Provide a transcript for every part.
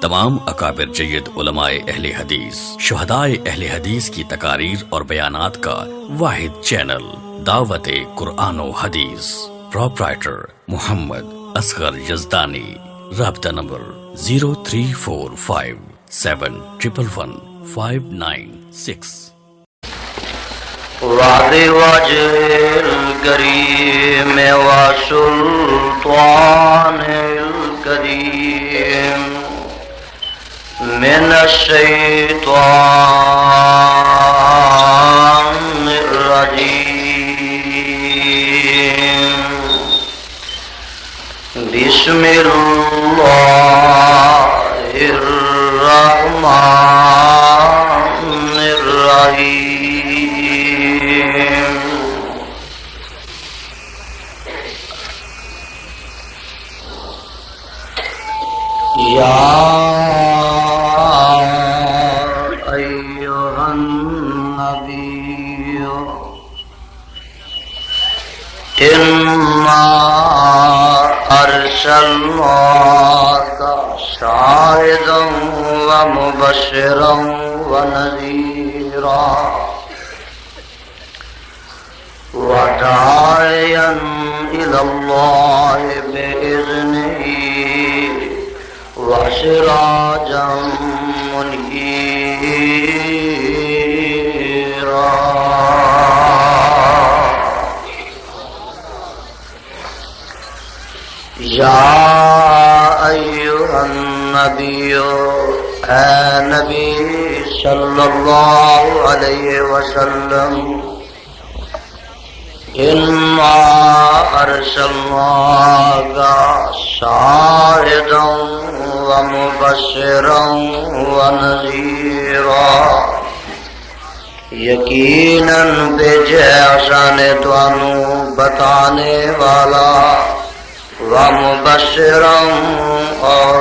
تمام اکابر جید علماء اہل حدیث، شہدائے اہل حدیث کی تقاریر اور بیانات کا واحد چینل دعوت قرآن و حدیث، پروپرائٹر محمد اصغر یزدانی، رابطہ نمبر 0345711596۔ وعد وجه الكريم وسلطان الكريم من الشيطان الرجيم بسم الله الرحمن الرحيم يا أيها النبي إنا أرسلناك شاهدا ومبشرا ونذيرا وداعيا إلى الله بإذنه وسراجا منيرا يا أيها النبي اے نبی صلی اللہ علیہ وسلم إنا أرسلناك شاهدا ومبشرا ونذيرا یقیناً بھیجے آسان تانوں بتانے والا، ومبشرا اور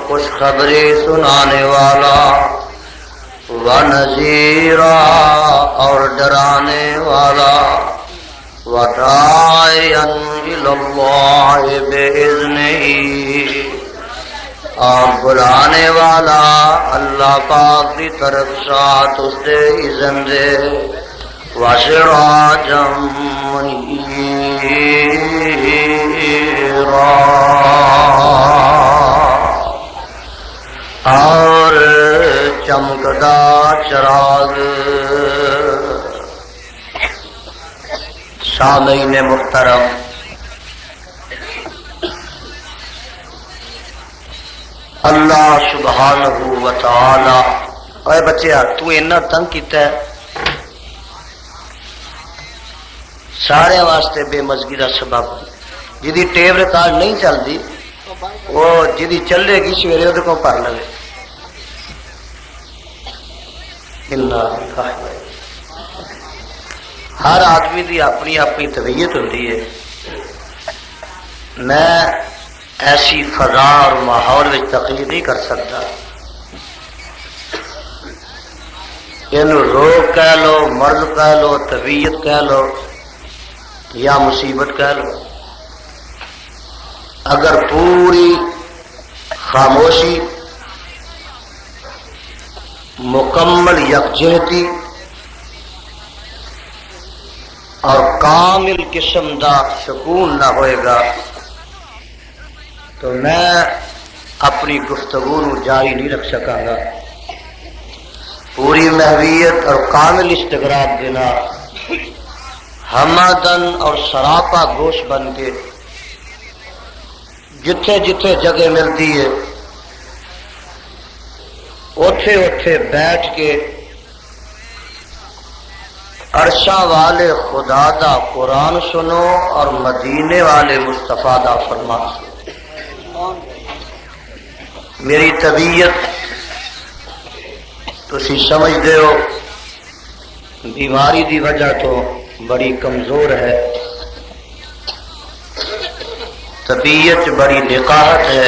خوشخبری سنانے والا، ونذیرا اور ڈرانے والا، وداعیا الی اللہ بإذنہ اور بلانے والا اللہ پاک کی طرف ساتھ اس دے اذن دے، وسراجا منیرا اور چمکدا چراغ۔ سامعین محترم، اللہ سبحانہ و تعالی، اے بچیا تو اتنا تنگ کیتا ہے، سارے واسطے بے مزگی کا سبب، جدی ٹیپ ریکارڈ نہیں چلتی وہ جدی چلے گی سویرے وہ کو پڑھ لے۔ ہر آدمی کی اپنی اپنی طبیعت ہوتی ہے۔ میں ایسی فضا اور ماحول میں تقریر نہیں کر سکتا، یہ روگ کہہ لو، مرض کہہ لو، طبیعت کہہ لو یا مصیبت کہہ لو، اگر پوری خاموشی، مکمل یکجہتی اور کامل قسم دا سکون نہ ہوئے گا تو میں اپنی گفتگو جاری نہیں رکھ سکاں گا۔ پوری محویت اور کامل استغراق دینا، ہمدن اور سراپا گوش بن کے جتھے جتھے جگہ ملتی ہے اوتھے اوتھے بیٹھ کے عرشاں والے خدا دا قرآن سنو اور مدینے والے مصطفیٰ دا فرمان سنو۔ میری طبیعت تسی سمجھتے ہو بیماری دی وجہ تو بڑی کمزور ہے، طبیعت بڑی نقاہت ہے،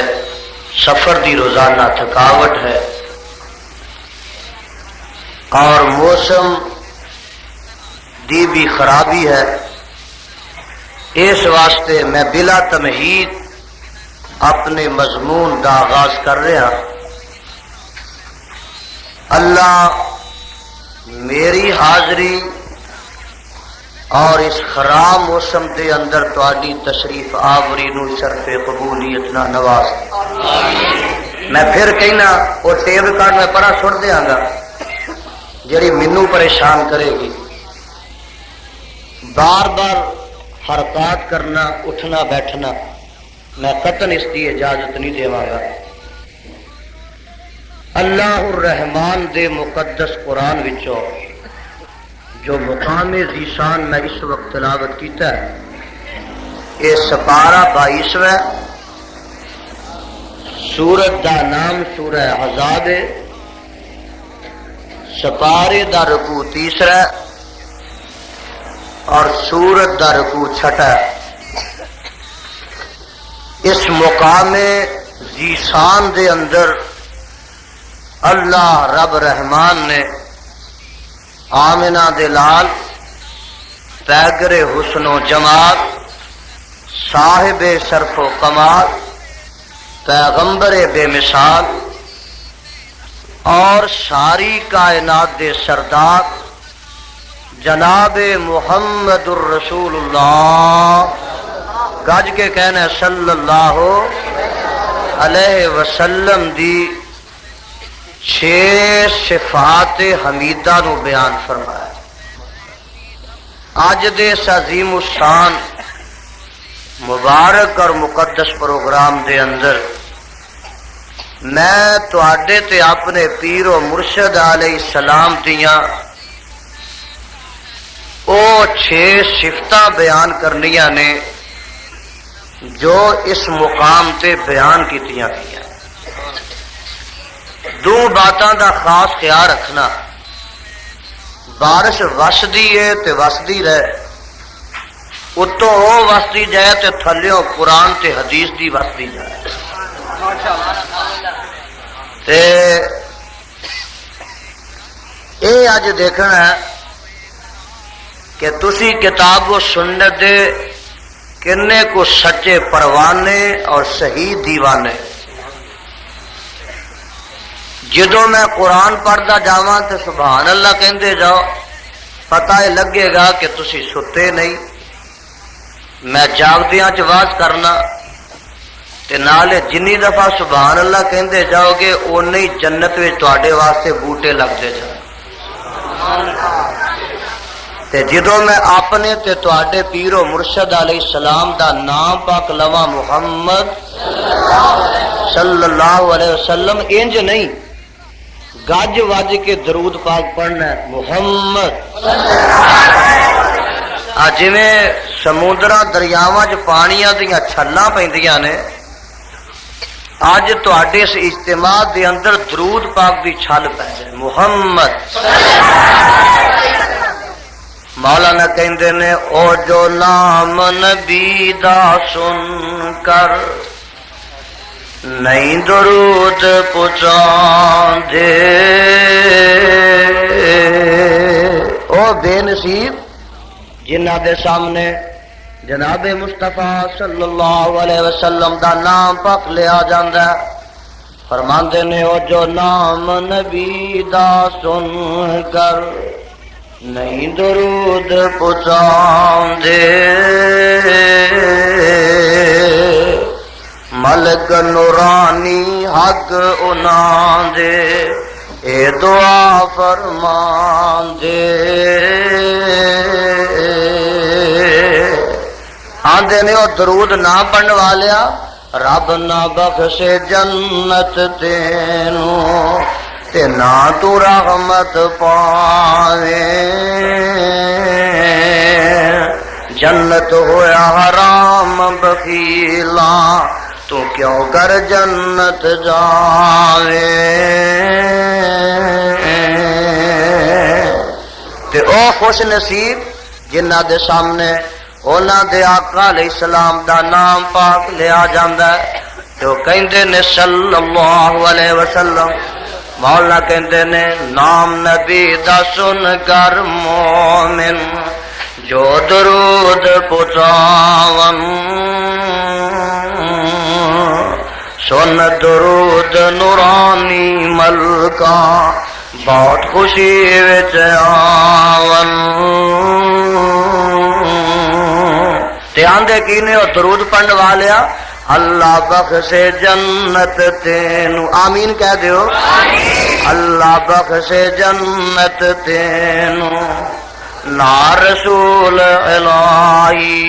سفر دی روزانہ تھکاوٹ ہے، اور موسم دی بھی خرابی ہے۔ اس واسطے میں بلا تمہید اپنے مضمون کا آغاز کر رہا اللہ میری حاضری اور اس خراب موسم دے اندر تہاڈی تشریف آوری نو شرف قبولیت نہ نواز۔ میں پھر کہنا وہ ٹیپ ریکارڈ میں پڑھا چھوڑ دیاں گا جڑی مینوں پریشان کرے گی، بار بار حرکات کرنا اٹھنا بیٹھنا میں قطعاً اس کی اجازت نہیں دیواں گا۔ اللہ الرحمان دے مقدس قرآن وچوں جو مقام ذیشان میں اس وقت تلاوت کیتا ہے، یہ سپارہ 22 سورت دا نام سورہ احزاب ہے، سپارے دا رکوع 3 اور سورت دا رکوع 6۔ اس مقام ذیشان دے اندر اللہ رب رحمان نے آمنہ دے لال پیگر حسن و جمال صاحب شرف و کمال پیغمبر بے مثال اور ساری کائنات دے سردار جناب محمد الرسول اللہ گج کے کہنا صلی اللہ علیہ وسلم دی 6 صفات حمیدہ نو بیان فرمایا۔ اج دے اس عظیم الشان مبارک اور مقدس پروگرام دے اندر میں تواڈے تے اپنے پیر و مرشد علیہ السلام دیاں او 6 صفتاں بیان کرنیاں نے جو اس مقام تے بیان کیتیاں گئیاں۔ دو باتاں دا خاص خیال رکھنا، بارش وسدی ہے تے وسدی رہے، اتوں وہ وسدی جائے تے تھلیوں قرآن تے حدیث دی وسدی جائے۔ تے اے اج دیکھنا ہے کہ تسی کتاب و سنت دے کنے کو سچے پروانے اور صحیح دیوانے۔ جدوں میں قرآن پڑھتا جاواں تے سبحان اللہ کہندے جاؤ، پتہ لگے گا کہ تسی ستے نہیں۔ میں جاگدیاں چ واز کرنا تے نالے جنی دفعہ سبحان اللہ کہندے جاؤ گے اونی ہی جنت وچ تواڈے واسطے بوٹے لگتے جان۔ تے جدوں میں اپنے تے تواڈے پیر و مرشد علیہ السلام دا نام پاک لواں محمد صلی اللہ علیہ وسلم، انج نہیں گج وج کے درود پاک پڑھنا ہے محمد۔ جویں سمندراں دریاواں چ پانیاں دیاں چھلاں پیندیاں نے، اج تواڈے اس اجتماع دے اندر درود پاک دی چھل پے جائے محمد۔ مولانا کہندے نے او جو نام نبی دا سن کر نہیں درود پہنچان دے، او بے نصیب جنہ دے سامنے جناب مصطفیٰ صلی اللہ علیہ وسلم دا نام پاک لیا جاندا ہے۔ فرماندے نے او جو نام نبی دا سن کر نہیں درود پہنچان دے، ملک نورانی حق انہاں دے اے دعا فرمان دے۔ آندے نے او درود نہ پڑھن والیا رب نہ بخشے جنت تینوں تے نہ تو رحمت پاوے، جنت ہویا حرام بخیلا تو کیوں کر جنت جاوے۔ تے او خوش نصیب جنہ دے سامنے اونا دے آقا علیہ السلام دا نام پاک لیا جاندا ہے تو کہندے نے صلی اللہ علیہ وسلم، مولا کہندے نے نام نبی دا سن کر مومن جو درود پہنچاون، سن درود نورانی ملکا بہت خوشی وچ آون تے آندے کی نے او درود پڑھن والیا اللہ بخشے جنت تینو آمین کہہ دیو اللہ بخشے جنت تینو نا رسول الہی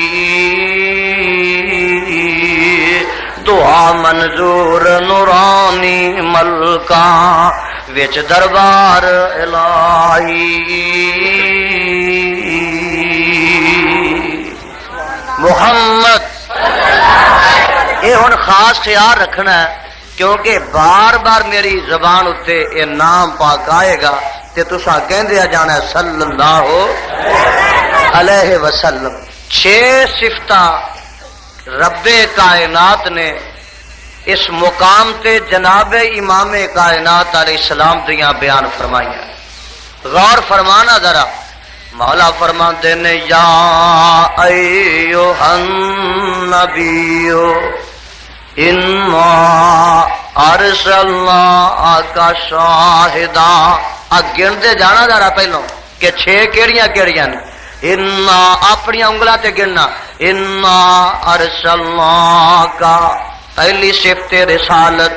دعا منظور نورانی ملکا وچ دربار الہی محمد یہ ہن خاص خیال رکھنا ہے کیونکہ بار بار میری زبان اتے یہ نام پاک آئے گا تے تساں کہندے جانا ہے صلی اللہ علیہ وسلم 6 صفتاں رب کائنات نے اس مقام تے جناب امام کائنات علیہ السلام دیاں بیان فرمائیاں غور فرمانا ذرا مولا فرماتے نے یا ایھا النبیو انا ارسلناک شاہدا گن دے جانا ذرا پہلو کہ 6 کیڑیاں کیڑیاں نے انا اپنی انگلاں تے گننا انا ارسلناک پہلی صفت رسالت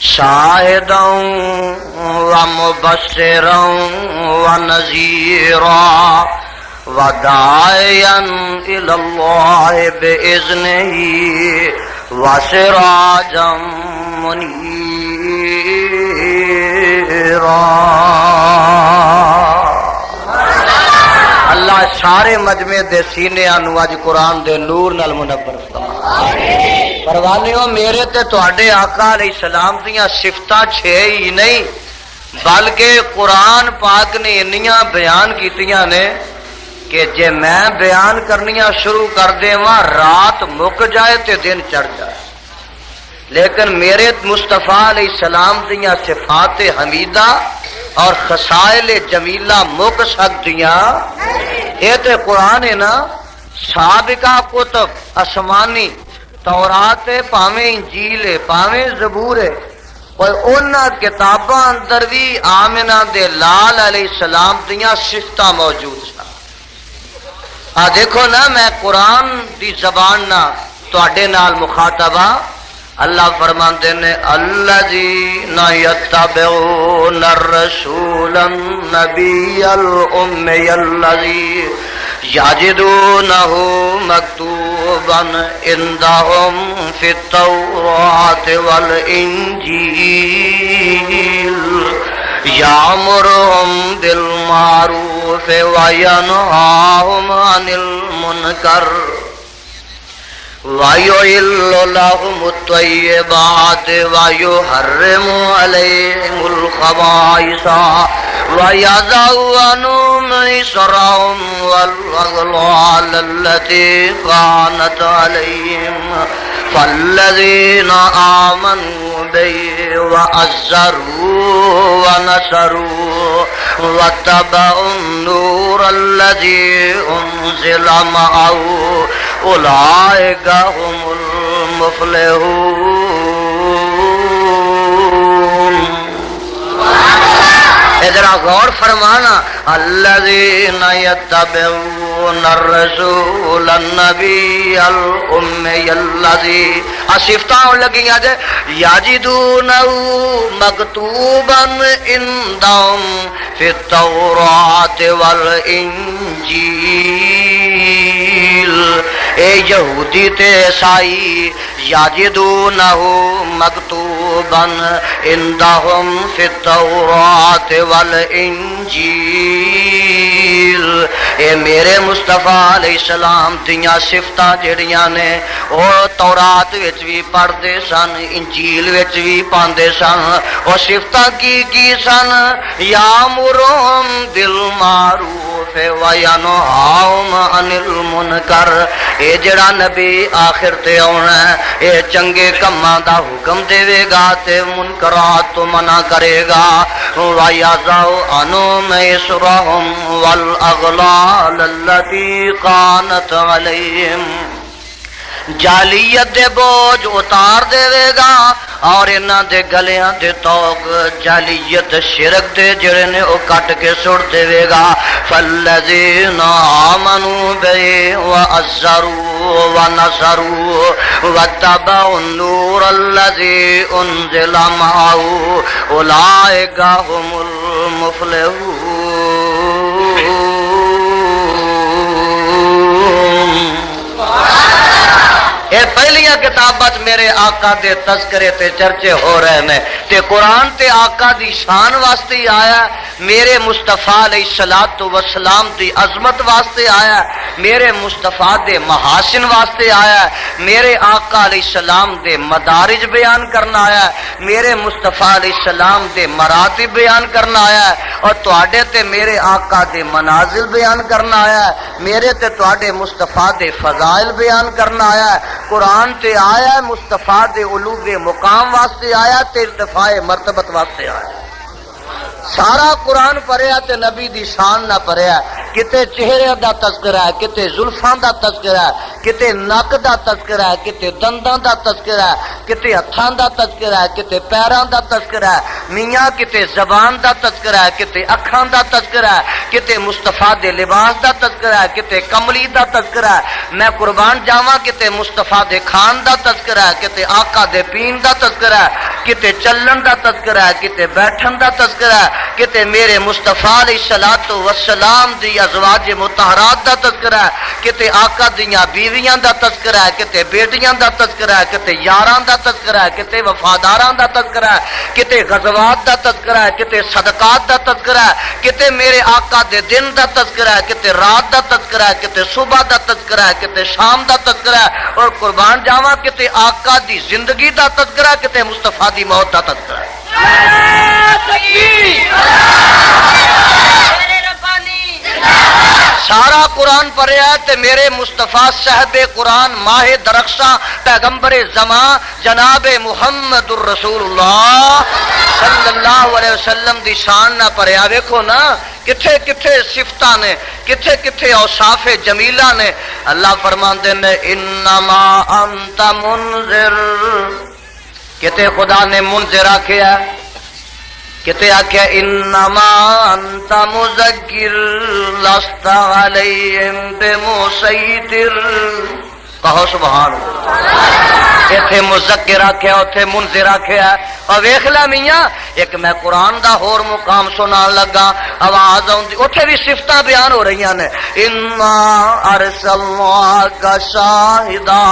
شاہدا و مبشرا و نذیرا وداعیا الی اللہ باذنہ وسراجا منیرا اللہ سارے مجمع دے سینے انو اج قرآن دے نور نال منور فرما پروانیوں میرے تے تواڈے آقا علیہ السلام دیاں صفتاں 6 ہی نہیں بلکہ قرآن پاک نے انیاں بیان کیتیاں نے کہ جے میں بیان کرنیاں شروع کر دیواں رات مک جائے تے دن چڑھ جائے لیکن میرے مصطفیٰ علیہ السلام دیاں صفات حمیدہ اور خصائل جمیلہ مک سکتیاں یہ تے قرآن ہے نا سابقہ کتب آسمانی تورات ہے پاویں انجیل ہے پاویں زبور ہے اور انہاں کتاباں اندر بھی آمنہ دے لال علیہ السلام دیاں صفتاں موجود سن دیکھو نا میں قرآن دی زبان نہ تواڈے نال مخاطبہ اللہ فرماندے نے الذین یتبعون الرسول النبی الامی الذی یجدونہ مکتوبا عندہم فی التوراۃ والانجیل یامرہم بالمعروف وینہاہم عن المنکر وَيُحِلُّ لَهُمُ الطَّيِّبَاتِ وَيُحَرِّمُ عَلَيْهِمُ الْخَبَائِثَ وَيَضَعُ عَنْهُمْ إِصْرَهُمْ وَالْأَغْلَالَ الَّتِي كَانَتْ عَلَيْهِمْ فَالَّذِينَ آمَنُوا بِهِ وَعَزَّرُوهُ وَنَصَرُوهُ وَاتَّبَعُوا النُّورَ الَّذِي أُنزِلَ مَعَهُ اولئک هم المفلحون ذرا غور فرمانا الذین یتبعون الرسول النبی الامی الذی صفتاں لگیاں جے یجدونہ مکتوبا عندہم فی التوراۃ والانجیل اے یہودی تے عیسائی یجدونہ مکتوبا عندہم فی التوراۃ والانجیل اے میرے مصطفیٰ علیہ السلام دیاں صفتاں جڑیاں نے او تورات وچ بھی پڑھدے سن انجیل وچ بھی پاندے سن او صفتاں کی سن یامرہم بالمعروف وینہاہم عن المنکر اے جڑا نبی آخر تے آنا ہے اے چنگے کماں دا حکم دے گا تے منکرات تو منع کرے گا وَيَضَعُ عَنْهُمْ إِصْرَهُمْ وَالْأَغْلَالَ الَّتِي كَانَتْ عَلَيْهِمْ جالیت دے بوجھ اتار دے گا اور انہاں دے گلیاں دے توق جالیت شرک دے جڑے نے او کٹ کے سٹ دے گا فالذین آمنوا بہ وعزروا ونصروا واتبعوا النور الذی انزل معه اولئک هم المفلحون۔ اے پہلیاں کتابات میرے آقا دے تذکرے تے چرچے ہو رہے ہیں تے قرآن تے آقا دی شان واسطے ہی آیا، میرے مصطفیٰ علیہ الصلوۃ والسلام دی عظمت واسطے آیا، میرے مصطفیٰ دے محاسن واسطے آیا، میرے آقا علیہ السلام دے مدارج بیان کرنا آیا، میرے مصطفیٰ علیہ السلام دے مراتب بیان کرنا آیا، اور تواڈے تے میرے آقا دے منازل بیان کرنا آیا، میرے تے تواڈے مصطفیٰ دے فضائل بیان کرنا آیا۔ قرآن تے آیا مصطفیٰ دے علو مقام واسطے آیا تے ارتفاع مرتبت واسطے آیا۔ سارا قرآن پڑھیا تے نبی دی شان نہ پڑھیا، کتے چہرے دا تذکرہ ہے، کتے زلفاں دا تذکرہ ہے، کتے نک دا تذکرہ ہے، کتے دنداں دا تذکرہ ہے، کتے ہتھاں دا تذکرہ ہے، کتے پیراں دا تذکرہ ہے، میاں کتے زبان دا تذکرہ ہے، کتے اکھاں دا تذکرہ ہے، کتے مصطفیٰ دے لباس دا تذکرہ ہے، کتے کملی دا تذکرہ ہے۔ میں قربان جاواں کتے مصطفیٰ دے کھان دا تذکرہ ہے، کتے آقا دے پین دا تذکرہ ہے، کتے چلن دا تذکرہ ہے، کتے بیٹھن دا تذکرہ ہے، کتے میرے مصطفیٰ علیہ الصلوۃ والسلام دی ازواج مطہرات دا تذکرہ ہے، کتے آقا دیاں بیویاں دا تذکرہ ہے، کتے بیٹیاں دا تذکرہ ہے، کتے یاراں دا تذکرہ ہے، کتے وفاداراں دا تذکرہ ہے، کتے غزوات دا تذکرہ ہے، کتے صدقات دا تذکرہ ہے، کتے میرے آقا دے دن دا تذکرہ ہے، کتے رات دا تذکرہ ہے، کتے صبح دا تذکرہ ہے، کتے شام دا تذکرہ ہے، اور قربان جاواں کتے آقا دی زندگی دا تذکرہ ہے، کتے مصطفیٰ دی موت دا تذکرہ ہے۔ سارا قرآن پڑھیا تے میرے مصطفیٰ صاحب قرآن ماہ درخشاں پیغمبر زمان جناب محمد الرسول اللہ صلی اللہ علیہ وسلم دی شان نہ پڑھیا۔ ویکھو نا کتھے کتھے صفتاں نے، کتھے کتھے اوصاف جمیلہ نے۔ اللہ فرماندے نے انما انت منذر، کتے خدا نے منذر آکھیا، کتے آکھیا انما انت مذکر لست علیہم بمسیطر۔ کہو سبحان اللہ۔ ایتھے مذکر آکھیا، اوتھے منذر آکھیا، اور ویکھ لے میاں ایک میں قرآن دا ہور مقام سنان لگا، آواز آؤندی، اوتھے بھی صفتاں بیان ہو رہی نے۔ انا ارسلناک شاہدا،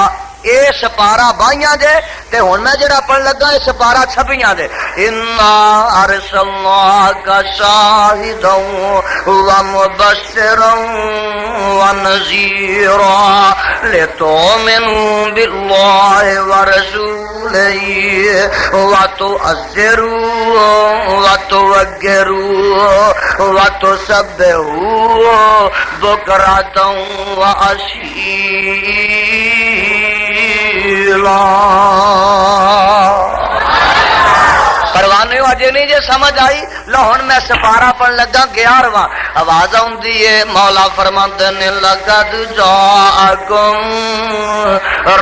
اے سپارہ بائیاں دے تے ہن میں جڑا پڑھ لگا اے سپارہ چھپیاں دے۔ انا ارسلناک شاہدا ومبشرا ونذیرا لتؤمنوا باللہ ورسولہ وتعزروه وتوقروه وتسبحوه بکرۃ وعشیلا۔ پروانے اجے نہیں جے سمجھ آئی لو ہن میں سپارہ پڑھ لگا 11واں، آواز آؤندی ہے مولا فرماندے نے لقد جاءکم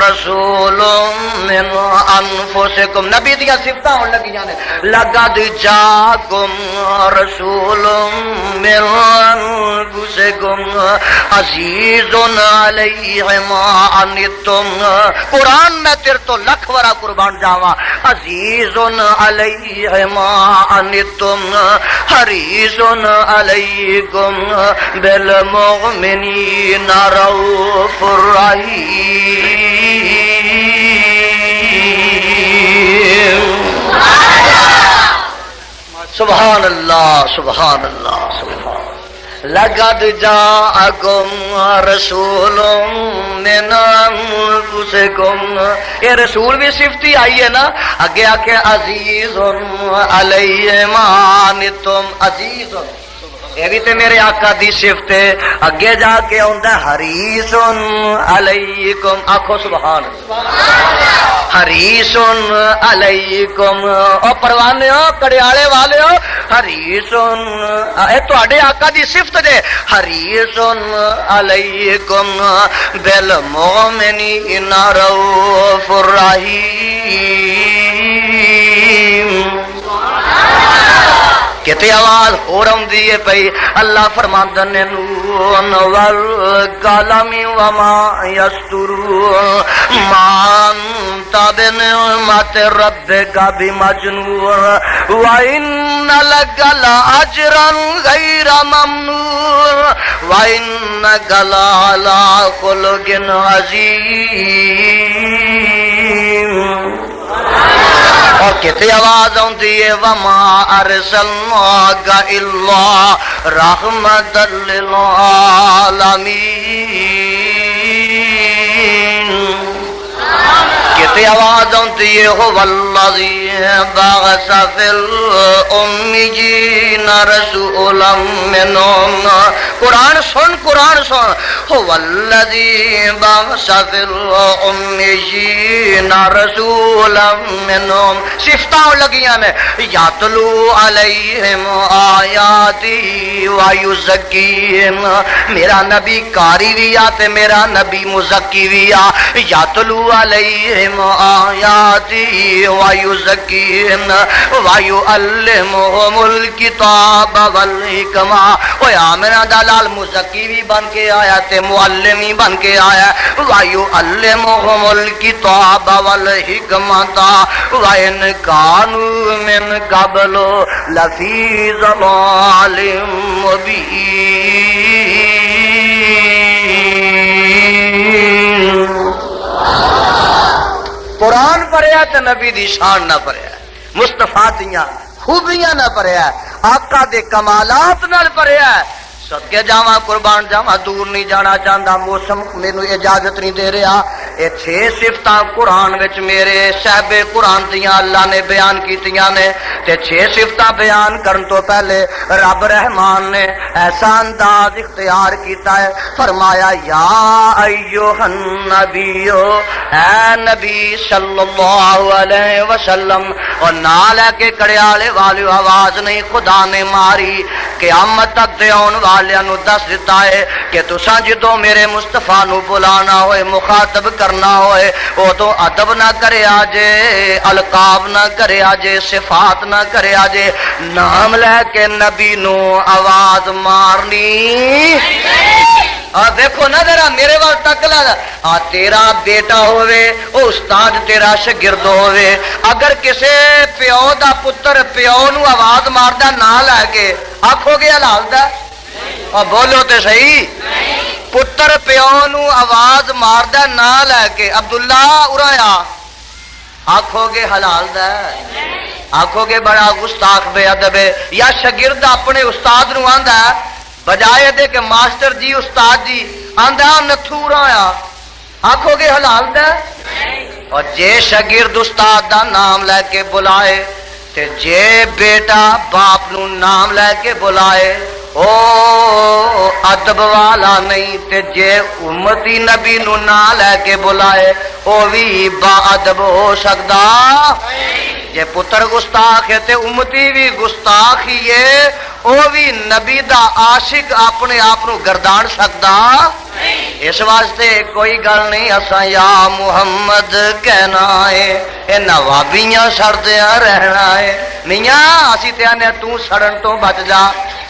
رسول من انفسکم، نبی دیاں صفتاں ہون لگیاں نے۔ لقد جاءکم رسول من انفسکم عزیز علیہ ما عنتم، قرآن میں تیرے تو لکھ ورا قربان جاواں، عزیز علیہ ما عنتم حریص علیکم بالمؤمنین رؤوف رحیم۔ سبحان اللہ سبحان اللہ سبحان۔ لقد جاءکم رسول من انفسکم، یہ رسول بھی صفتی آئی ہے نا، اگے آکے عزیز علیہ ما عنتم، عزیز یہ بھی تے میرے آقا دی صفت ہے۔ اگے جا کے آندا حریص علیکم، آکھو سبحان اللہ، حریص علیکم، او پروانے ہو کڑیالے والے ہو، حریص اے تواڈے آقا دی صفت دے، حریص علیکم بالمؤمنین رؤوف رحیم۔ کتے آواز ہو رہی ہے پئی اللہ فرماندے نے نون والقلم وما یسطرون ما انت بنعمت ربک بمجنون وان لک لاجرا غیر ممنون وانک لعلی خلق عظیم اور کتے آواز آتی ہے وما ارسلناک الا رحمت للعالمین کتے آواز آتی ہے هو الذی بعث فی الامیین رسولا منہم قرآن سن هو الذی بعث فی الامیین رسولا منہم صفتاں لگیاں نے یاتلو علیہم آیاتی ویزکیہم میرا نبی قاری بھی آ تے میرا نبی مزکی بھی آ یاتلو علیہم آیاتی ویزکیہم ویعلمہم الکتاب والحکمہ اویا میرا دلال مزکی بھی بن کے آیا تے معلم بھی بن کے آیا ویعلمہم الکتاب والحکمہ وَإِنْ كَانُوا مِنْ قَبْلُ لَفِي ضَلَالٍ مُبِينٍ قرآن پڑھیا تو نبی دی شان نہ پڑھیا مصطفیٰ دیاں خوبیاں نہ پڑھیا آقا دے کمالات نہ پڑھیا صدقے جاواں قربان جاواں دور نہیں جانا چاہتا موسم مینوں اجازت نہیں دے رہا یہ 6 صفتاں قرآن وچ میرے صاحب قرآن دیاں اللہ نے بیان کیتیاں نے تے 6 صفتاں بیان کرن تو پہلے رب رحمان نے ایسا انداز اختیار کیتا ہے فرمایا یا ایھا النبی اے نبی صلی اللہ علیہ وسلم اور نہ لے کے کڑیالے والی آواز نہیں خدا نے ماری قیامت تک دے آن والیاں نو دس دیتا ہے کہ تساں جدوں میرے مصطفیٰ نو بلانا ہوئے مخاطب کرنا ہوئے او تو ادب نہ کرے آجے القاب نہ کرے آجے صفات نہ کرے آجے نام لے کے نبی نو آواز مارنی دیکھو نا ذرا میرے وال تک لا تیرا بیٹا ہوئے او استاد تیرا شاگرد ہوئے اگر کسے پیو دا پتر پیو نو آواز ماردا نہ لے کے آکھو گے حلال دا بولو تے صحیح پتر پیو نو آواز ماردا نہ لے کے عبداللہ ارایا آکھو گے حلال دا آکھو گے بڑا گستاخ بے ادب ہے یا شاگرد اپنے استاد نو آندا بجائے دے کہ ماسٹر جی استاد جی آندا نتھو ارایا آکھو گے حلال دا اور جے شاگرد استاد دا نام لے کے بلائے تے جے بیٹا باپ نو نام لے کے بلائے او ادب والا نہیں تے جے امتی نبی نو نہ لے کے بلائے او بھی با ادب ہو سکدا جے پتر گستاخ ہے تے امتی بھی گستاخ ہی ہے او بھی نبی دا عاشق اپنے آپ نو گردان سکدا اس واسطے کوئی گل نہیں اساں یا محمد کہنا ہے اے نوابیاں سڑدیاں رہنا ہے میاں اسی تے آنے تو سڑن تو بچ جا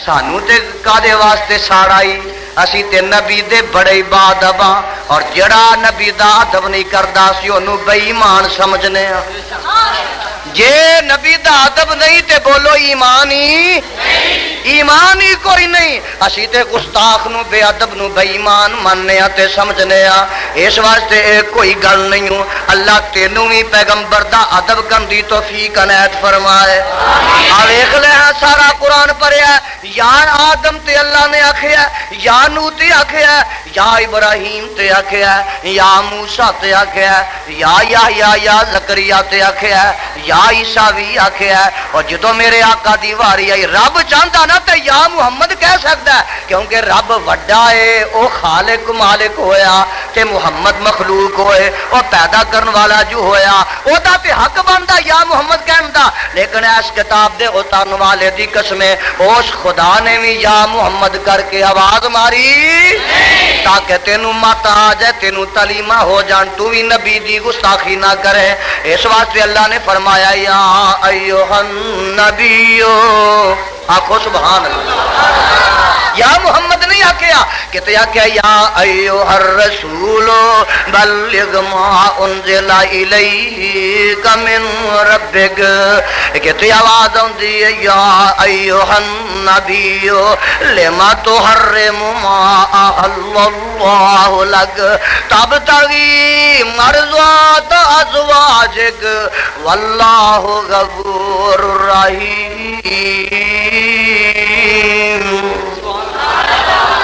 سانو تے کادے واسطے ساڑائی اسی تے نبی دے بڑے بادب اور جڑا نبی دا ادب نہیں کردا سی اونوں بے ایمان سمجھنے جے نبی دا ادب نہیں تے بولو ایمان ہی کوئی نہیں اسی تے گستاخ نو بے ادب نو بے ایمان مننے تے سمجھنے اس واسطے کوئی گل نہیں ہوں اللہ تینوں بھی پیغمبر دا ادب کرن دی توفیق عنایت فرمائے ویکھ لے سارا قرآن پڑھیا یا آدم تے اللہ نے آکھیا یا نوح تے آکھیا یا ابراہیم تے آکھیا یا موسیٰ تے آکھیا یا یحییٰ یا زکریا تے آکھیا یا عیسیٰ بھی آکھیا اور جدوں میرے آقا دی واری آئی رب چاہتا نا تے یا محمد کہہ سکتا ہے کیونکہ رب وڈا ہے او خالق مالک ہویا تے محمد مخلوق ہوئے او پیدا کرن والا جو ہویا او دا تے حق بندا یا محمد کہن دا لیکن اس کتاب دے اتارن والے دی قسمیں اس خدا نے بھی یا محمد کر کے آواز ماری تاکہ تینوں مت آ جائے تینوں تلیمہ ہو جان تو بھی نبی دی گستاخی نہ کرے اس واسطے اللہ نے فرمایا یا ایھا النبی آخو سبحان اللہ۔ یا محمد نہیں آکھیا کہ آکھیا یا ایھا الرسول بلغ ما انزل الیک من ربک، کہ آواز آندی ہے یا ایھا النبی لما تحرم ما احل اللہ لک تبتغی مرضات ازواجک واللہ غفور رحیم۔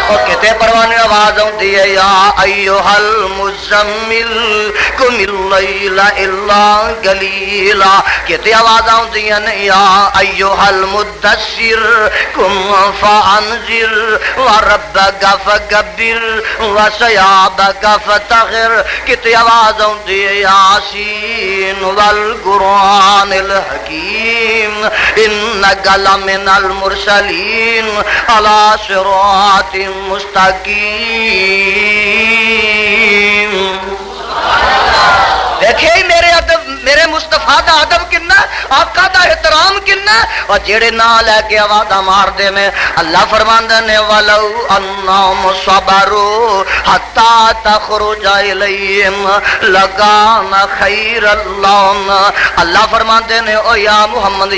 اور کتے پروانے آواز آتی ہے یا ایھا المزمل قم اللیل الا قلیلا، کتے آواز آتی ہے یا ایھا المدثر قم فانذر وربک فکبر وثیابک فطہر، کتے آواز آتی ہے یاسین والقرآن الحکیم انک لمن المرسلین علی صراط مستقیم۔ دیکھے میرے ادب، میرے مصطفیٰ دا ادب کنا، آقا دا احترام کنا، اور جیڑے نہ لے کے آوازاں مار دے میں اللہ فرماندے نے ولو انہم صبروا حتی تخرج الیہم لکان خیر لہم، اللہ فرماندے نے او یا محمد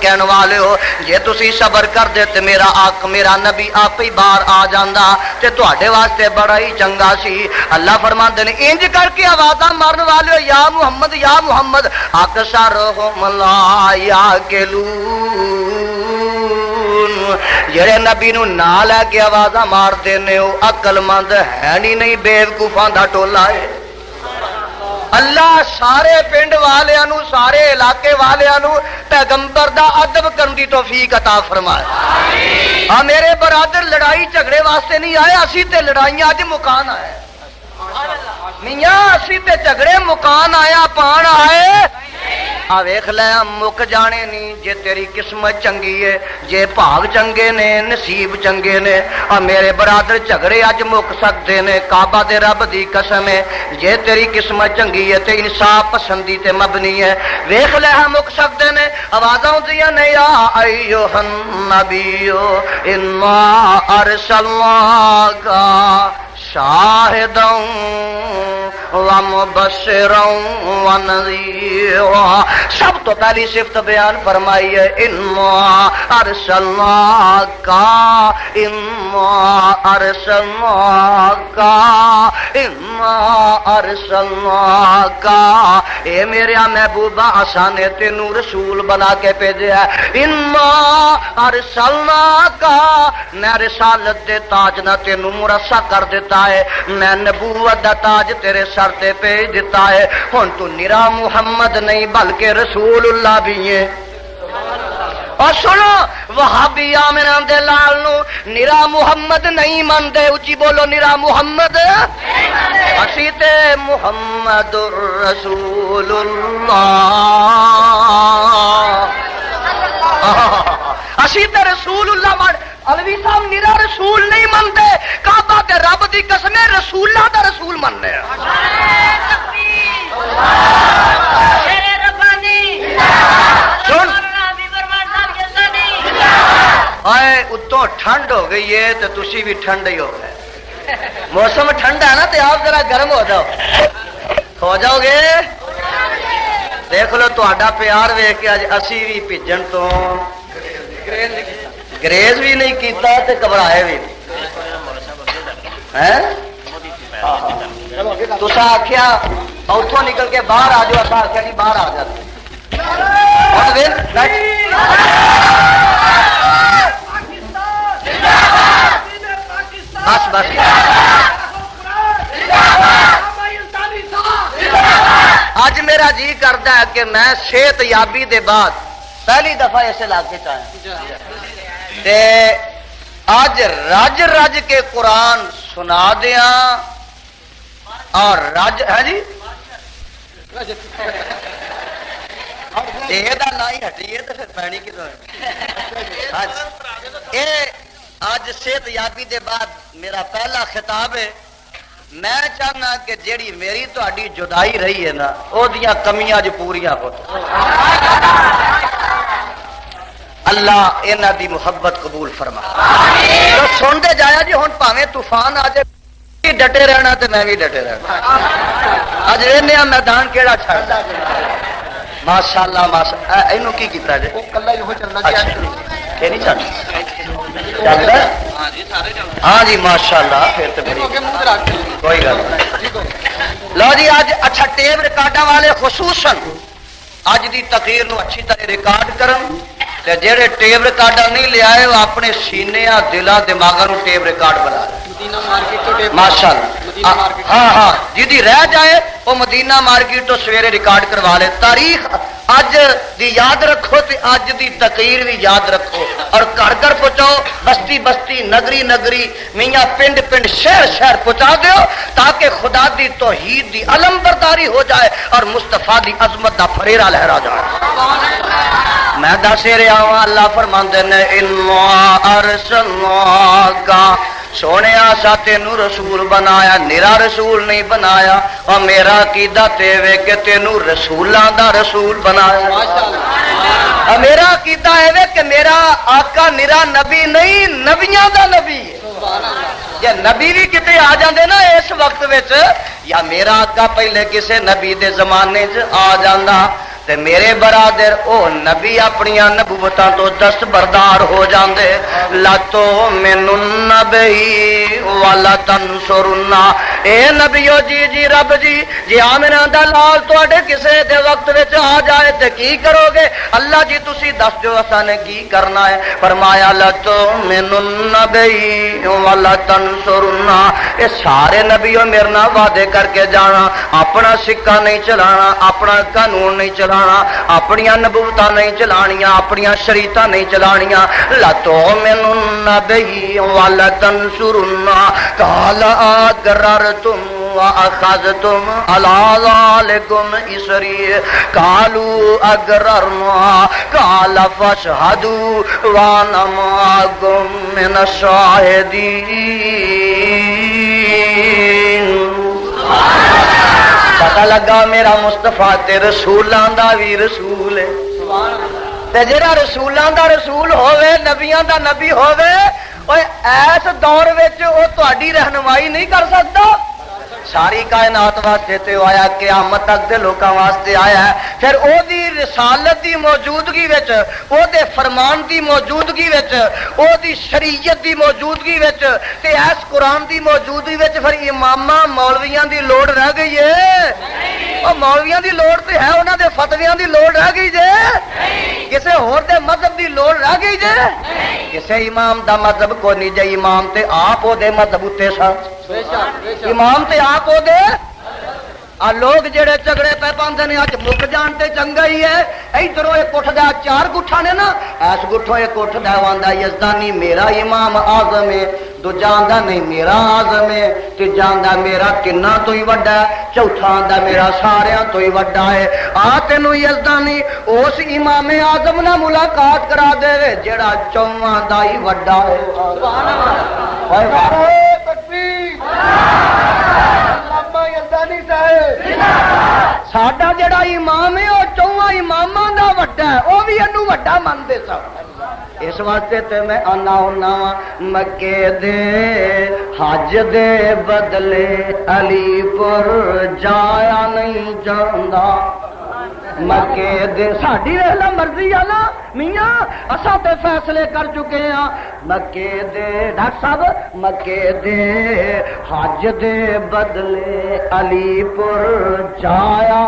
کہنے والے ہو جے تسی صبر کر دے تے میرا آقا میرا نبی آپ ہی باہر آ جاندا تے تواڈے واسطے بڑا ہی چنگا سی۔ اللہ فرماندے نے انج کر کے آوازاں مارن والے یا محمد اکثرہم لا یعقلون، جڑے نبی نو نہ لے کے آوازاں مار دینے او عقل مند ہے نہیں، بیوقوفاں دا ٹولا ہے۔ اللہ سارے پنڈ والیاں نو، سارے علاقے والیاں نو پیغمبر دا ادب کرن دی توفیق عطا فرمائے۔ ہاں میرے برادر لڑائی جھگڑے واسطے نہیں آئے، اسی تے لڑائیاں اج مکان آئے میاں، اسی تے جھگڑے مکان آیا پان آئے آ ویکھ لے مک جانے نہیں جے تیری قسمت چنگی ہے، جے بھاگ چنگے نے نصیب چنگے نے۔ آ میرے برادر جھگڑے اج مک سکتے نے، کعبہ دے رب دی قسم ہے جے تیری قسمت چنگی ہے تے انصاف پسندی تے مبنی ہے، ویکھ لے مک سکتے نے۔ آوازاں ہوندیاں نے یا ایھا النبی انا ارسلناک شاہدا ومبشرا ونذیرا، سب تو پہلی صفت بیان فرمائی ہے انا ارسلناک اے میرے محبوبہ اساں نے تینوں رسول بنا کے بھیجا ہے۔ انا ارسلناک، میں رسالت دے تاج نہ تینوں مرصع کر دیتا ہے، میں نبوت دا تاج تیرے سر تے بھیج دیتا ہے۔ ہن تو نرا محمد نہیں بلکہ رسول اللہ بھی ہے۔ اور سنو وہابی آمنہ دے لال نو نرا محمد نہیں مندے، اچھی بولو نرا محمد، اسی تے محمد رسول اللہ، اسی تے رسول اللہ مان علوی صاحب نرا رسول نہیں مندے، کعبہ تے رب دی قسم رسول اللہ دا رسول مننے۔ سن آئے اتوں ٹھنڈ ہو گئی ہے تو تسی بھی ٹھنڈ ہی ہو گئے، موسم ٹھنڈا ہے نا تو آپ ذرا گرم ہو جاؤ گے۔ دیکھ لو تہاڈا پیار ویکھ کے اج اسی بھی بھیجن تو گریز بھی نہیں کیتا تے گھبرائے بھی تسا آخیا اتوں نکل کے باہر آ جاؤ، اصا آخیا نہیں باہر آ جاتے۔ بس بس اج میرا جی کرتا ہے کہ میں صحت یابی دے بعد پہلی دفعہ اس علاقے چ آج رج رج کے قرآن سنا دیا اور رج ہے جی یہ نہ ہی ہٹی ہے تو پھر پینی کتوں اج صحت یابی دے بعد میرا پہلا خطاب ہے۔ میں چاہنا کہ جیڑی میری تہاڈی جدائی رہی ہے نا وہ دیاں کمیاں جو پوریاں ہو۔ اللہ انہاں دی محبت قبول فرما تو سنتے جایا جی ہن پاویں طوفان آ جائے ڈٹے رہنا تے میں بھی ڈٹے رہنا اج وینے میدان کیڑا چھڑدا ماشاءاللہ ماشاءاللہ اینو کی کیتا جی او کلا ہی ہو چلنا جی کہ نہیں چلدا چلدا ہاں جی سارے چلدا ہاں جی ماشاءاللہ پھر تے کوئی گل لو جی اج اچھا ٹیپ ریکارڈاں والے خصوصاً اج دی تقریر نو اچھی طرح ریکارڈ کرن تے جڑے ٹیپ ریکارڈر نہیں لے آئے وہ اپنے سینے دلاں دماغاں نو ٹیپ ریکارڈ بنا لے مدینہ مارکیٹ تو ٹیپ ماشاءاللہ ہاں ہاں جدی رہ جائے وہ مدینہ مارکیٹ تو سویرے ریکارڈ کروا لے تاریخ اج دی یاد رکھو تے اج دی تقریر بھی یاد رکھو اور گھر گھر پہنچاؤ بستی بستی نگری نگری میاں پنڈ پنڈ شہر شہر پہنچا دیو تاکہ خدا دی توحید دی علم برداری ہو جائے اور مصطفیٰ دی عظمت دا پھریرا لہرا جائے میں دس رہا ہوں اللہ فرماندے نے انا ارسلناک سونے آسا تینوں رسول بنایا نرا رسول نہیں بنایا اور میرا عقیدہ تے وے کہ تینوں رسولاں دا رسول بنایا اور میرا عقیدہ ہے کہ میرا آقا نرا نبی نہیں نبیاں دا نبی ہے یا نبی بھی کتے آ جاندے نا اس وقت وچ یا میرا آقا پہلے کسے نبی دے زمانے چ آ جاندا تے میرے برادر او نبی اپنی نبوتاں تو دستبردار ہو جاندے لاتو من النبی والا تنصرنا اے نبیو جی جی رب جی جی آمنہ دا لال تواڈے کسے دے وقت وچ آ جائے تے کی کرو گے اللہ جی تسی دس جو اساں نے کی کرنا ہے فرمایا لاتو من النبی والا تنصرنا اے سارے نبیو میرے نال وعدے کر کے جانا اپنا سکہ نہیں چلانا اپنا قانون نہیں چلانا اپنی نبوتاں نہیں چلانیاں اپنی شریعتاں نہیں چلانیاں لاتو من النبی والا تنصرنا قال اقررتم واخذتم على ذلكم اسری قالوا اقررنا قال فاشهدوا وانا معكم من الشاهدين پتہ لگا میرا مصطفیٰ تے رسولاں دا بھی رسول ہے تے جڑا رسولاں دا رسول ہوے نبیاں دا نبی ہوے اوے ایس دور وچ او تہاڈی رہنمائی نہیں کر سکدا ساری کائنات واسطے تے آیا قیامت تک دے لوکاں واسطے آیا ہے پھر او دی رسالت دی موجودگی وچ او دے فرمان دی موجودگی وچ او دی شریعت دی موجودگی وچ تے اس قرآن دی موجودگی وچ پھر اماماں مولویاں دی لوڑ رہ گئی ہے او مولویاں دی لوڑ تے ہے انہاں دے فتویاں دی لوڑ رہ گئی جے کسے ہور دے مذہب دی لوڑ رہ گئی جے کسے امام دا مذہب کو نہیں جے امام تے آپ او دے مذہب اُتے سن امام تے آپ ہو دے لوگ جڑے جھگڑے پہ پاندے نے اج مک جان تے چنگا ہی ہے ادھروں ایک اٹھ دا چار گٹھا نے نا ایس گٹھوں ایک اٹھ دا واندا یزدانی میرا امام اعظم ہے دو جاندا نہیں میرا اعظم ہے تے جاندا میرا کنا تو ہی وڈا ہے چوتھا آندا میرا ساریاں تو ہی وڈا ہے آ تینوں یزدانی اس امام اعظم نال ملاقات کرا دے جڑا چواں دا ہی وڈا ہے سبحان اللہ تکبیر ساڈا جڑا امام ہے وہ چواں اماماں دا وڈا ہے وہ بھی اینو وڈا مندے سن اس واسطے تے میں آنا ہونا مکے دے حج دے بدلے علی پور جایا نہیں جاندا مکے دے ساڈی ویلا مرضی آ نا میاں اساں تے فیصلے کر چکے ہاں مکے دے ڈاکٹر صاحب مکے دے حج دے بدلے علی پور جایا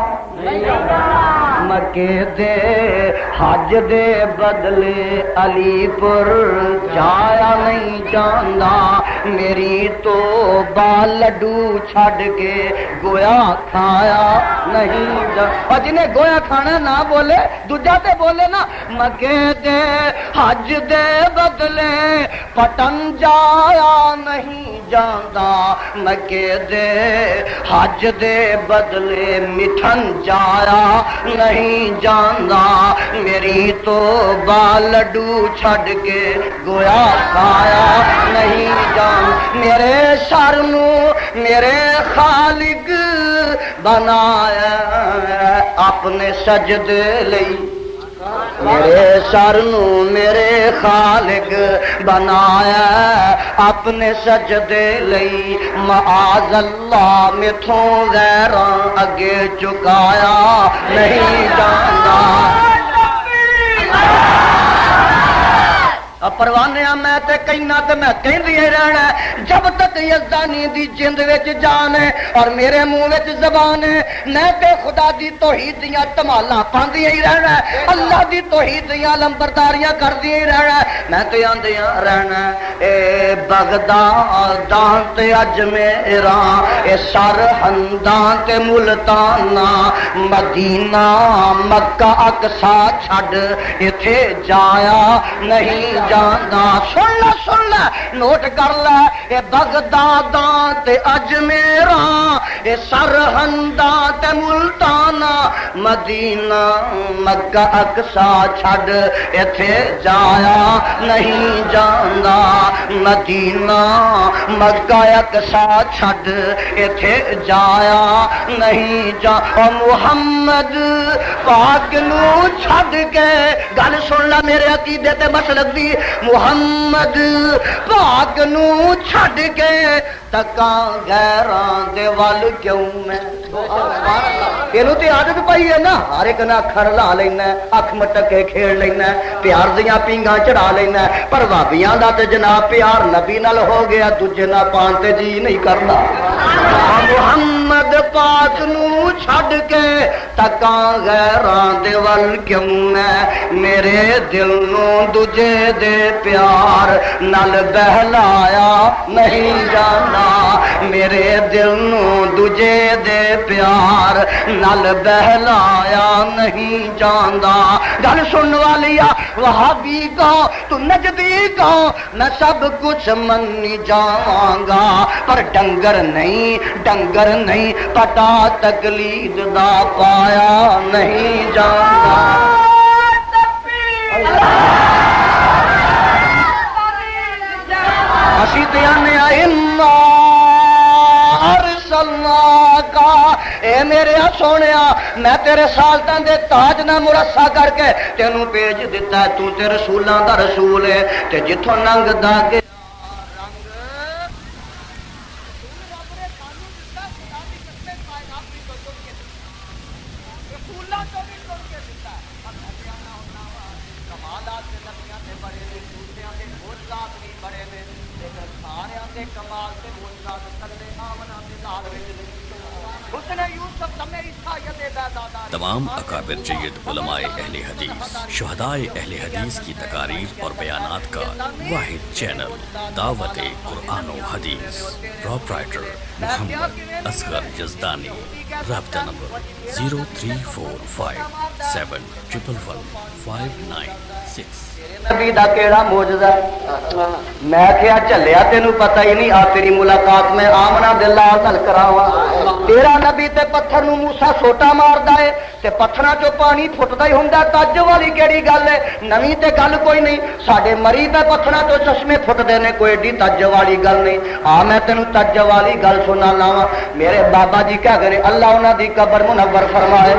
مکے دے حج دے بدلے علی پور جایا نہیں جاندا میری تو لڈو چھڈ کے گویا کھایا نہیں جاندا جنہیں گویا کھانا نہ بولے دوجا تے بولے نا مکے دے حج دے بدلے پٹن جایا نہیں جاندا مکے دے حج دے بدلے مٹھن جایا نہیں جاندا میری تو لڈو چھڈ کے گویا کھایا نہیں جان میرے سر نو میرے خالق بنایا اپنے سجدے لئی میرے سر نو میرے خالق بنایا اپنے سجدے لئی معاذ اللہ میتھوں غیراں اگے چکایا نہیں جاندا پروانے میں تے کہنا تے میں کہندی ہی رہنا جب تک یزدانی دی جند وچ جان ہے اور میرے منہ وچ زبان ہے میں تے خدا دی توحید دیاں تمالاں پاندی ہی رہنا اللہ دی توحید دیاں لمبرداریاں کردی ہی رہنا میں تے آندیاں رہنا اے بغداداں تے اجمیراں اے سرہنداں تے ملتاناں مدینہ مکہ اقصی چھڈ ایتھے جایا نہیں جانا سن لے نوٹ کر لے اے بغداداں تے اجمیراں اے سرہنداں تے ملتاناں مدینہ مکہ اقصی چھڈ ایتھے جایا نہیں جانا مدینہ مکہ اقصی چھڈ ایتھے جایا نہیں جا او محمد پاک نو چھڈ کے گل سن لے میرے عقیدے تے مسلک دی محمد پاک نو چھڈ کے تکاں غیراں دے ول کیوں میں اینو تے عادت پئی ہے نا ہر ایک نہ اکھر لا لینا اکھ مٹک کے کھیڑ لینا پیار دیاں پینگاں چڑھا لینا پر بھابیاں دا تے جناب پیار نبی نال ہو گیا دوجے نال پان تے جی نہیں کردا محمد پاک نو چھڈ کے تکاں غیراں دے ول کیوں میں میرے دل نو دوجے دے پیار نال بہلایا نہیں جانا میرے دل نو دوجے دے پیار نال بہلایا نہیں جاندا گل سن والیا وہابی کا تو نجدی کا میں سب کچھ منی جاواں گا پر ڈنگر نہیں پتا تقلید دا پایا نہیں جاندا اسی تے آنے انا ارسلناکا اے میرے سونیا میں تیرے سالتاں دے تاج نہ مرصع کر کے تینوں بھیج دیتا ہے تو تے رسولاں دا رسول ہے تے جتھوں ننگ دا کے تمام اکابر جید علماء اہل حدیث شہدائے اہل حدیث کی تقاریر اور بیانات کا واحد چینل دعوت قرآن و حدیث پروپرائٹر محمد اصغر یزدانی رابطہ نمبر 0345711596 نبی دا کیڑا معجزہ میں کیا چلیا تینوں پتہ ہی نہیں آ تیری ملاقات میں آمنا دے لال نال کراواں تیرا نبی تے پتھر نو موسیٰ سوٹا ماردا ہے تے پتھراں چوں پانی پھٹدا ہی ہوندا تج والی کیڑی گل ہے نویں تے گل کوئی نہیں ساڈے مری تے پتھراں چوں چشمے پھٹدے نے کوئی ایڈی تج والی گل نہیں آ میں تینوں تج والی گل سنا لاواں میرے بابا جی کہہ گئے اللہ انہاں دی قبر منور فرمائے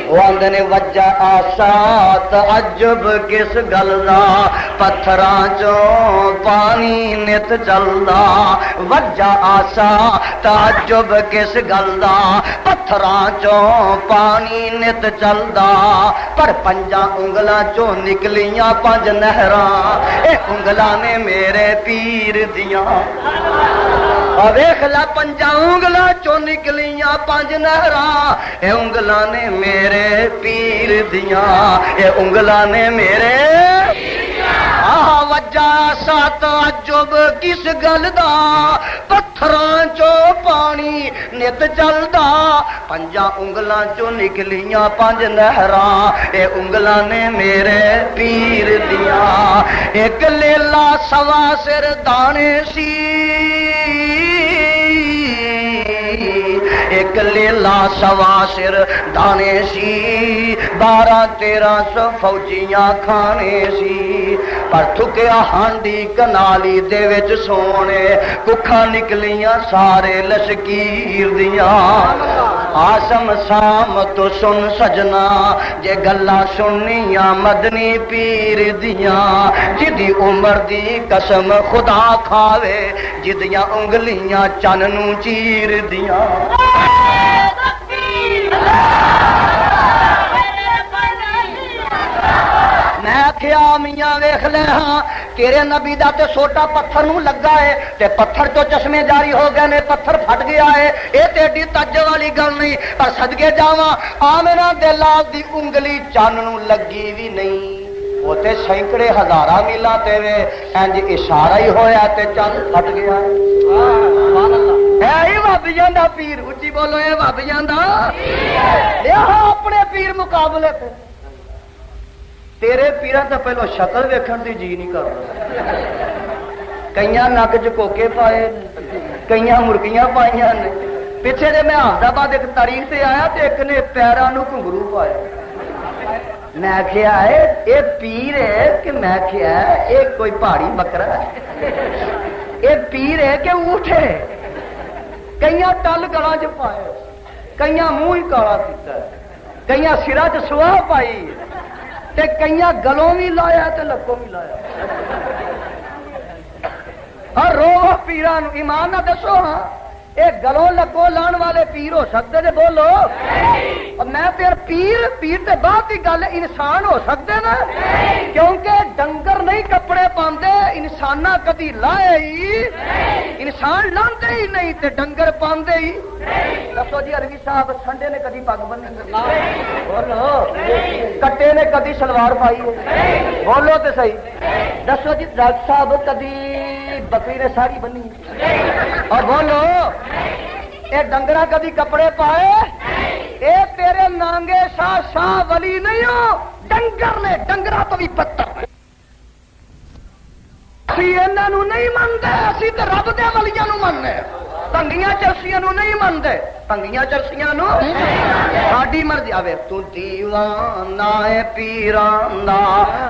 وہ آندے نے وجہ آسا تعجب کس گل دا پتھراں چوں پانی نت چلدا وجہ آسا تعجب کس گل دا پتھراں چوں پانی نت چلدا پر پنجاں انگلاں چوں نکلیاں پنج نہراں اے انگلاں نے میرے پیر دیاں ویکھ لا پنجاں انگلاں چوں نکلیاں پنج نہراں اے انگلاں نے میرے پیر دیاں اے انگلاں نے میرے وجہ سا تعجب کس گل دا پتھراں چوں پانی نت چلدا پنجاں انگلاں چوں نکلیاں پنج نہراں اے انگلاں نے میرے پیر دیاں ایک لیلا سوا سر دانے سی ایک لیلا سوا سر دانے سی 12-13 فوجیاں کھانے سی پر تھکیا ہانڈی کنالی دے وچ سونے ککھاں نکلیاں سارے لشکیر دیاں آسم سام تو سن سجنا جے گلا سننیاں مدنی پیر دیاں جدی عمر دی قسم خدا کھاوے جدیاں انگلیاں چن نوں چیر دیاں میں آخیا میاں ویخ لے ہاں تیرے نبی دا تے سوٹا پتھر نوں لگا ہے تے پتھر تو چشمے جاری ہو گئے نے پتھر پھٹ گیا ہے اے تے ایڈی تج والی گل نہیں پر صدقے جاواں آمنہ دے لال دی انگلی چن نوں لگی بھی نہیں وہ تے سینکڑے ہزاراں میلاں تے وے انج اشارہ ہی ہویا تے چن پھٹ گیا ہے سبحان اللہ اے بابیاں دا پیر اچھی بولو اے بابیاں دا لیا اپنے پیر مقابلے تے تیرے پیران تو پہلو شکل ویکھن دی جی نہیں کرتا کئیاں نک چ کوکے پائے کئیاں مرغیاں پائیاں نے پیچھے جے میں احمدآباد ایک تاریخ سے آیا تے ایک نے پیراں نوں گھنگرو پایا میں آخیا ہے اے پیر ہے کہ میں آخیا اے کوئی پہاڑی بکرا ہے اے پیر ہے کہ اونٹ ہے کئیاں ٹل گلاں چ پائے کئیاں منہ ہی کالا کیتا ہے کئیاں سراں چ سواہ پائی تے کئیاں گلوں بھی لایا تے لکوں بھی لایا اور رو پیراں نوں ایمان نہ دسو ہاں اے گلوں لگوں لان والے پیر ہو سکتے جے بولو اور میں پھر پیر تے بعد کی گل انسان ہو سکتے نا کیونکہ ڈنگر نہیں کپڑے پاندے انساناں کدی لائے ہی انسان لاندے ہی نہیں تے ڈنگر پاندے ہی دسو جی عربی صاحب سنڈے نے کدی پگ بنی بولو کٹے نے کدی سلوار پائی ہے بولو تے صحیح دسو جی ڈاکٹر صاحب کدی بکری نے ساڑی بنی اور بولو اے ڈنگرا کدی کپڑے پائے اے تیرے نانگے شاہ ولی نہیں ہو ڈنگر نے ڈنگرا تو بھی پتر اسی انہاں نوں نہیں منتے اسی تے رب دے ولیاں نوں مننے تنگیاں چرسیاں نوں نہیں منتے تنگیاں چرسیاں نوں ساڈی مرضی آوے تو دیوانہ اے پیراں دا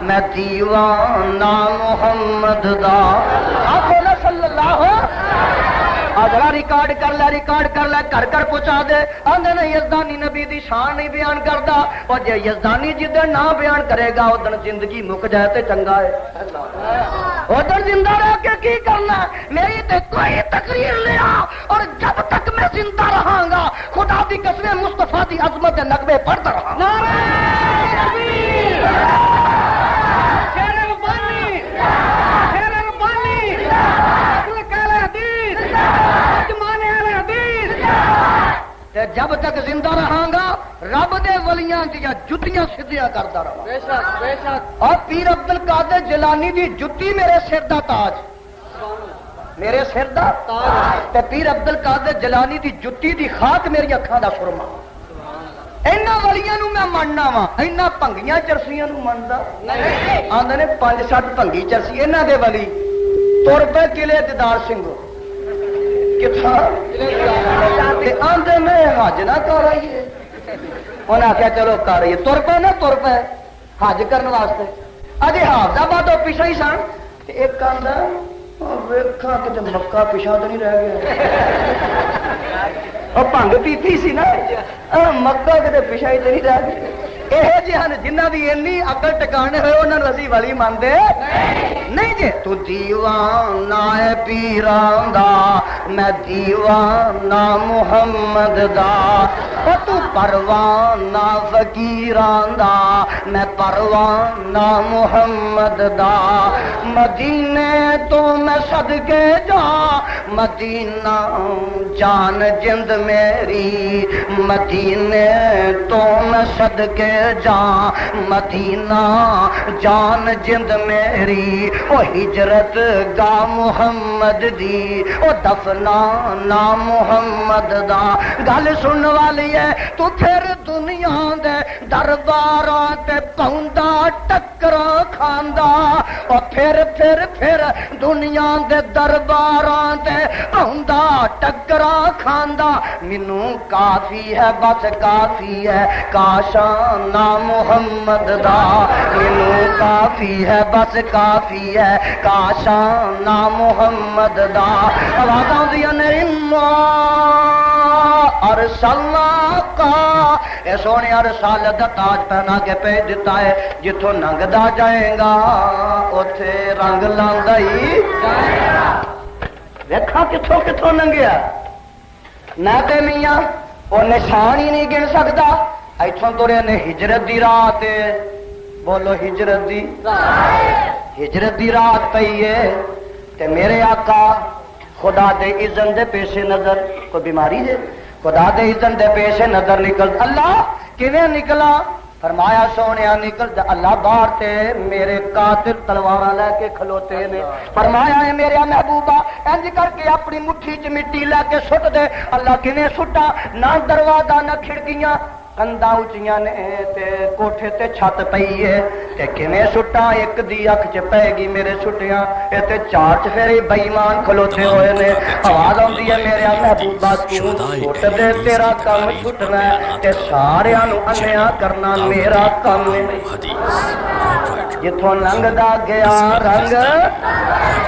میں دیوانہ محمد دا آکھو نا صلی اللہ ذرا ریکارڈ کر لے گھر گھر پہنچا دے آندے نے یزدانی نبی دی شان نہیں بیان کردا اور جے یزدانی جدن نہ بیان کرے گا ادن زندگی مک جائے تے چنگا ہے ادن زندہ رہ کے کی کرنا میری تے کوئی تقریر لیا اور جب تک میں زندہ رہاں گا خدا دی قسم مصطفیٰ دی عظمت دے نغمے پڑھتا رہاں نعرہ تکبیر جب تک زندہ رہاں گا رب دے ولیاں دیا جتیاں سدھیاں کرتا رہا بے شک بے شک اور پیر عبد القادر جیلانی دی جتی میرے سر دا تاج میرے سر دا تاج تے پیر عبد القادر جیلانی دی جتی دی خاک میری اکھاں دا سرما اینا ولیاں نوں میں مننا وا اینا پنگیاں چرسیاں نوں مندا نہیں آندے نے 5-7 پنگی چرسی انہاں دے ولی تر پے قلعے دیدار سنگھ کتھا آندے میں حج نہ کر آئیے انہیں آخیا چلو کر آئیے تر پے حج کرنے واسطے اجے حافظ پیچھا ہی سن ایک آدھا ویکھا کتے مکہ پیچھا تو نہیں رہ گیا اور بھنگ پیتی سی نا مکہ کتے پیچھا ہی تو نہیں رہ گیا یہ جی ہیں جنہ دی اینی عقل ٹکانے ہوئے انہوں نے اسی ولی مانتے نہیں جی تو دیوانہ ہے پیران دا میں دیوانہ محمد دا اور تو پروانہ فقیران دا میں پروانہ محمد دا مدینے تو میں صدقے جا مدینہ جان جند میری مدینے تو میں صدقے جا مدینہ جان جند میری او ہجرت گا محمد دی او دفنانا محمد دا گل سن والی ہے تو پھر دنیا دے درباراں تے پوندا ٹکراں کھاندا او پھر دنیا دے درباراں تے پوندا ٹکراں کھاندا مینوں کافی ہے بس کافی ہے کاشاں نا محمد دا مینوں کافی ہے بس کافی ہے کاشاں نا محمد دا آواز آندیاں نے ارسلناک، اے سونے رسالت دا تاج پہنا کے بھیج دیتا ہے، جتھوں لنگدا جائے گا اوتھے رنگ لاندا ہی جائے گا۔ ویکھا کتھوں کتھوں لنگیا نہ تے میاں وہ نشان ہی نہیں گن سکتا، ایتھوں ترے نے ہجرت دی رات، بولو ہجرت دی رات پئی ہے تے میرے آقا خدا دے اذن دے پیش نظر، کوئی بیماری ہے خدا دے اذن دے پیش نظر نکل، اللہ کیویں نکلا؟ فرمایا سونیا نکل اللہ باہر تے میرے قاتل تلواراں لے کے کھلوتے نے، فرمایا اے میرے محبوبہ انج کر کے اپنی مٹھی چ مٹی لے کے سٹ دے، اللہ کیویں سٹا؟ نہ دروازہ نہ کھڑکیاں، کندا اچیاں نے تے کوٹھے تے چھت پئی ہے تے کیویں سٹا؟ ایک دی اکھ چ پے گی میرے سٹیاں، اے تے چار چفیرے بے ایمان کھلوتے ہوئے نے، آواز آندی ہے میرے محبوبہ تو سٹ دے تیرا کم چھٹنا ہے تے ساریاں نو انیا کرنا میرا کم ہے۔ جتھوں لنگدا گیا رنگ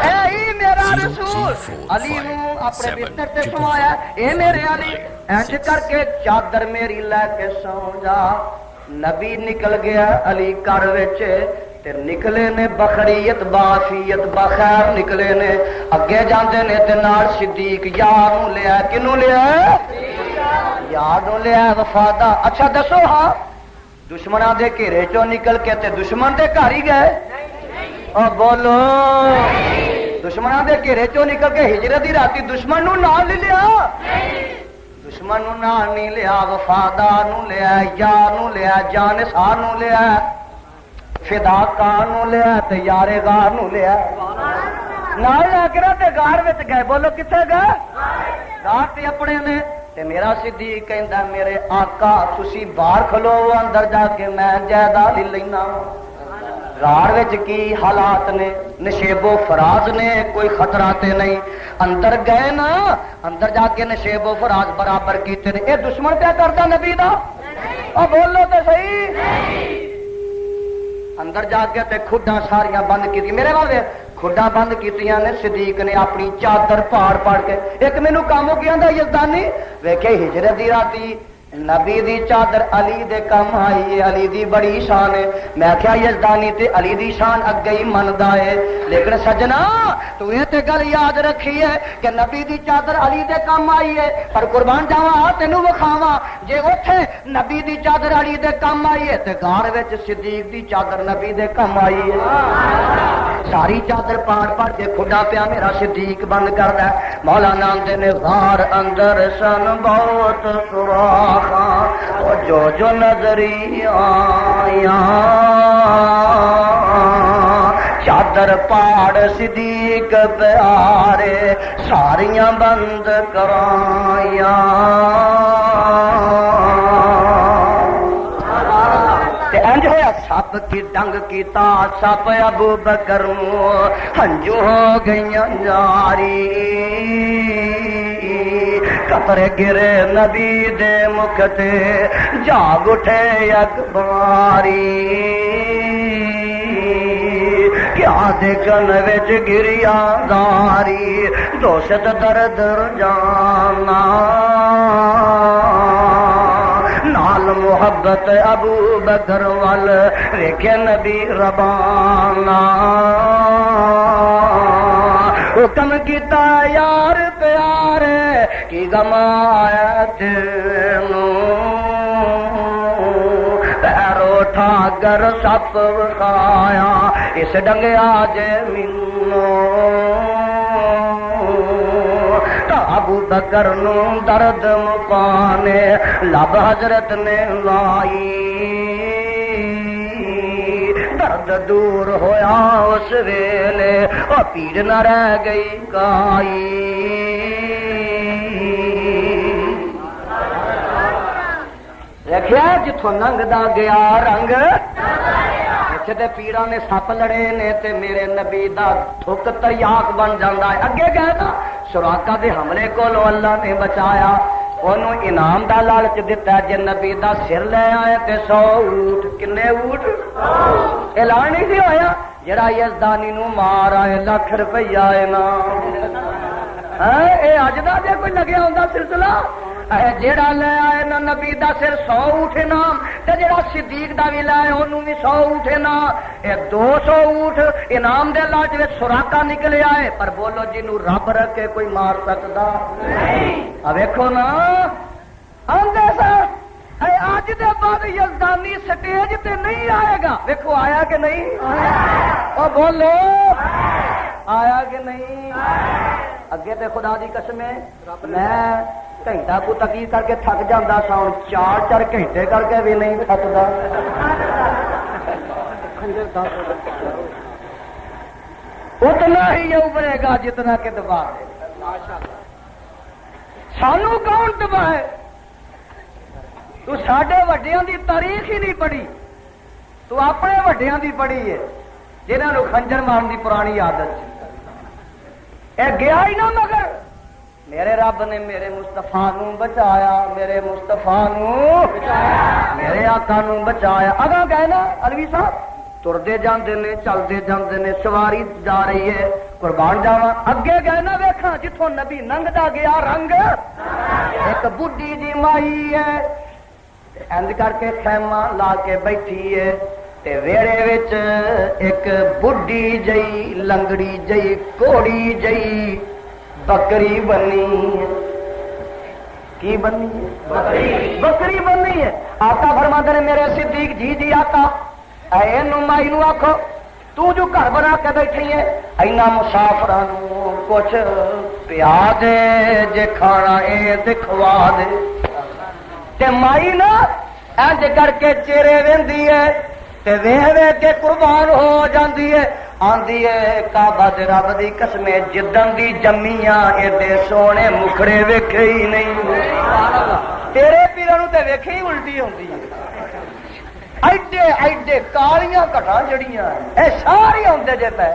اے میرا رسول علی نو اپنے بستر تے سوایا، اے میرے علی انج کر کے چادر میری لے کے سو جا۔ نبی نکل گیا علی گھر وچ تے نکلے نے بخریت بافیت بخیر نکلے نے، اگے جاندے نے تے نال صدیق یار نو لیا، کنوں لیا؟ یار نو لیا وفادار۔ اچھا دسو ہاں دشمناں دے گھیرے چوں نکل کے تے دشمن دے گھر ہی گئے؟ اور بولو دشمناں دے گھیرے چوں نکل کے ہجرت دی راتی دشمن نو نال نہیں لیا؟ دشمن نو نال نہیں لیا، وفادار نو لیا، یار نو لیا، جانسار نو لیا، فداکار نو لیا تے یار غار نو لیا، نال لے کے تے غار وچ گئے۔ بولو کتنے گئے؟ غار تے اپنے نے تے میرا صدیق کہندا میرے آقا تسی باہر کھلو اندر جا کے میں جائیداد لے لینا۔ غار وچ کی حالات نے، نشیب و فراز نے، کوئی خطرہ تے نہیں، اندر گئے نا، اندر جا کے نشیب و فراز برابر کیتے نے۔ اے دشمن پہ کردا نبی دا؟ او بولو تے صحیح۔ اندر جا کے تے کھڈاں ساریاں بند کی، میرے والے کھڈاں بند کیتیاں نے، صدیق نے اپنی چادر پاڑ پاڑ کے، ایک مینوں کام ہو گیا یزدانی ویکھے ہجرت دی راتی نبی دی چادر علی دے کم آئی ہے، علی دی بڑی شان ہے۔ میں کیا یزدانی تے علی دی شان اگے ہی مندا ہے، لیکن سجنا تو یہ تے گل یاد رکھی ہے کہ نبی دی چادر علی دے کم آئی ہے، پر قربان جاواں تینوں وکھاواں جے اوتھے نبی دی چادر علی دے کم آئی ہے تے غار وچ صدیق دی چادر نبی دے کم آئی ہے۔ ساری چادر پاڑ پاڑ کے کھڈا پیا میرا صدیق بند کردا ہے۔ مولا نام دے نے غار اندر سن بہت سراخ جو جو نظری آیا، چادر پاڑ صدیق پیارے ساریاں بند کرائیاں۔ انج ہویا سپ کی ڈنگ کی تا سپ ابو بکر ہنجو ہو گئیاں جاری، قطرے گرے نبی دے مکھ تے جاگ اٹھے اکباری، کیا دیکھن وچ گریا داری دوست درد جانا، نال محبت ابو بکر وال ویکھے نبی ربانا، حکم کیتا یار پیارے کی غم آیا تینوں، پیرو اٹھا کر سپ وکھایا اس ڈنگیا جے مینوں، ابو بکر نو درد مکانے لب حضرت نے لائی، درد دور ہویا اس ویلے اور پیڑ نہ رہ گئی کائی، رکھیا جتھوں لنگدا گیا رنگ اتھے تے پیڑاں نے سپ لڑے نے تے میرے نبی دا تھک تریاق بن جاندا ہے۔ اگے گئے نا سراقہ دے حملے کولوں اللہ نے بچایا، انہوں انعام دا لالچ دیتا جے نبی دا سر لے آئے تے 100 اونٹ، کنے اونٹ؟ اعلان نہیں سی ہویا جڑا یزدانی نو مار آئے لاکھ روپیہ انعام، اے اج دا جے کوئی لگیا ہوندا سلسلہ جیڑا لے آئے نا نبی دا سر 100 اونٹ انعام تے جیڑا صدیق دا بھی لے آئے انہوں بھی 100 اونٹ انعام، اے 200 اونٹ انعام دے لاج وچ سوراخا نکلے آئے، پر بولو جنوں رب رکھے کوئی مار سکدا نہیں۔ اب ویکھو نا آندے سر اج دے بعد یزدانی سٹیج تے نہیں آئے گا، ویکھو آیا کہ نہیں؟ او بولو آیا کہ نہیں؟ اگے تے خدا دی قسم ہے میں گھنٹہ کو تقریر کر کے تھک جاتا سا، ہوں 4 گھنٹے کر کے بھی نہیں تھکتا۔ اتنا ہی ابھرے گا جتنا کہ دبا ہے۔ سانو کون دبا ہے؟ تو ساڈے وڈیاں دی تاریخ ہی نہیں پڑھی، تو اپنے وڈیاں دی پڑھی ہے جنہاں نو خنجر مارن دی پرانی عادت سی۔ اے گیا ہی نہ مگر میرے رب نے میرے مصطفیٰ نو بچایا، میرے مصطفیٰ نو میرے آقا نو بچایا۔ اگاں کہنا علوی صاحب تردے جاندے نے چلدے جاندے نے سواری جا رہی ہے قربان جاواں، اگے کہنا ویکھاں جتھوں نبی ننگدا گیا رنگ ایک بڈھی جی مائی ہے انج کر کے خیمہ لا کے بیٹھی ہے تے ویڑے وچ ایک بڈھی جئی لنگڑی جئی کوڑی جئی بکری بنی ہے۔ کی بنی ہے؟ بکری بنی ہے۔ آقا فرماتے ہیں میرے صدیق جی آقا اے مائی نو آکھو تو جو گھر بنا کے بیٹھی ہے اینا مسافراں نو کچھ پیا دے جے کھانا اے تے کھوا دے۔ تے مائی نا انج کر کے چہرے ویندی ہے تے ویکھ ویکھ کے قربان ہو جاندی ہے، آندی ہے کعبہ دے رب دی قسم جدن دی جمیاں ایڈے سونے مکھڑے ویکھے ہی نہیں، تیرے پیراں نوں تے ویکھے ہی الٹی ہوندی ہے۔ ایڈے ایڈے کالیاں کٹاں جڑیاں اے ساری ہوندے جے پے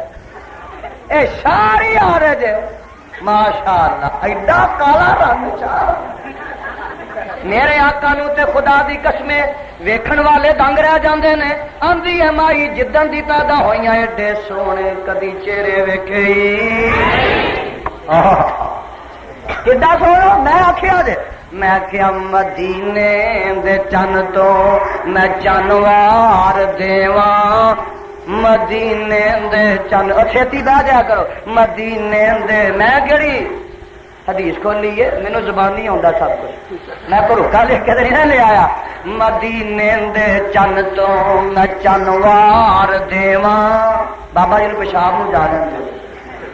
اے ساری آ رہے جے ماشاءاللہ ایڈا کالا رنگ چاہ میرے آقا نو تے خدا دی قسمیں ویکھن والے دنگ رہ جاندے نے۔ آندی ہے مائی جدن دی پیدا ہوئیاں ایڈے سونے کدی چہرے ویکھے ہی کڈا سونا۔ میں آکھیا جے میں آکھیا مدینے دے چن تو میں چنوار دیواں، مدینے دے چن چھتی بہ جایا کرو مدینے دے میں کہڑی حدیث کو لیے مینو زبان نہیں آتا سب کچھ میں پروکا لکھ کے نہیں لے آیا۔ مدینے دے چن تو میں چنوار دیواں، بابا جی پیشاب نو جا دیں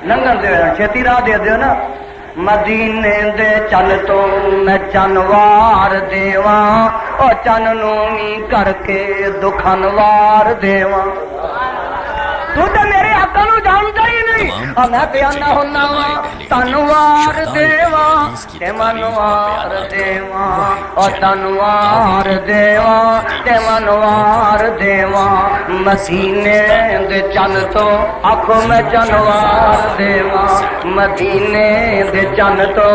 لنگن دے چھتی راہ دے دیو نا۔ مدینے دے چن تو میں چنوار دیواں، او چن نو کر کے دکھنوار دیواں۔ تو تے میرے آقا نو جانتا ہی نہیں، اور میں پیانا ہونا وا تنوار دیواں تے منوار دیواں، اور تنوار دیواں تے منوار دیواں، مدینے دے چن تو آکھو میں چنوار دیواں، مدینے دے چن تو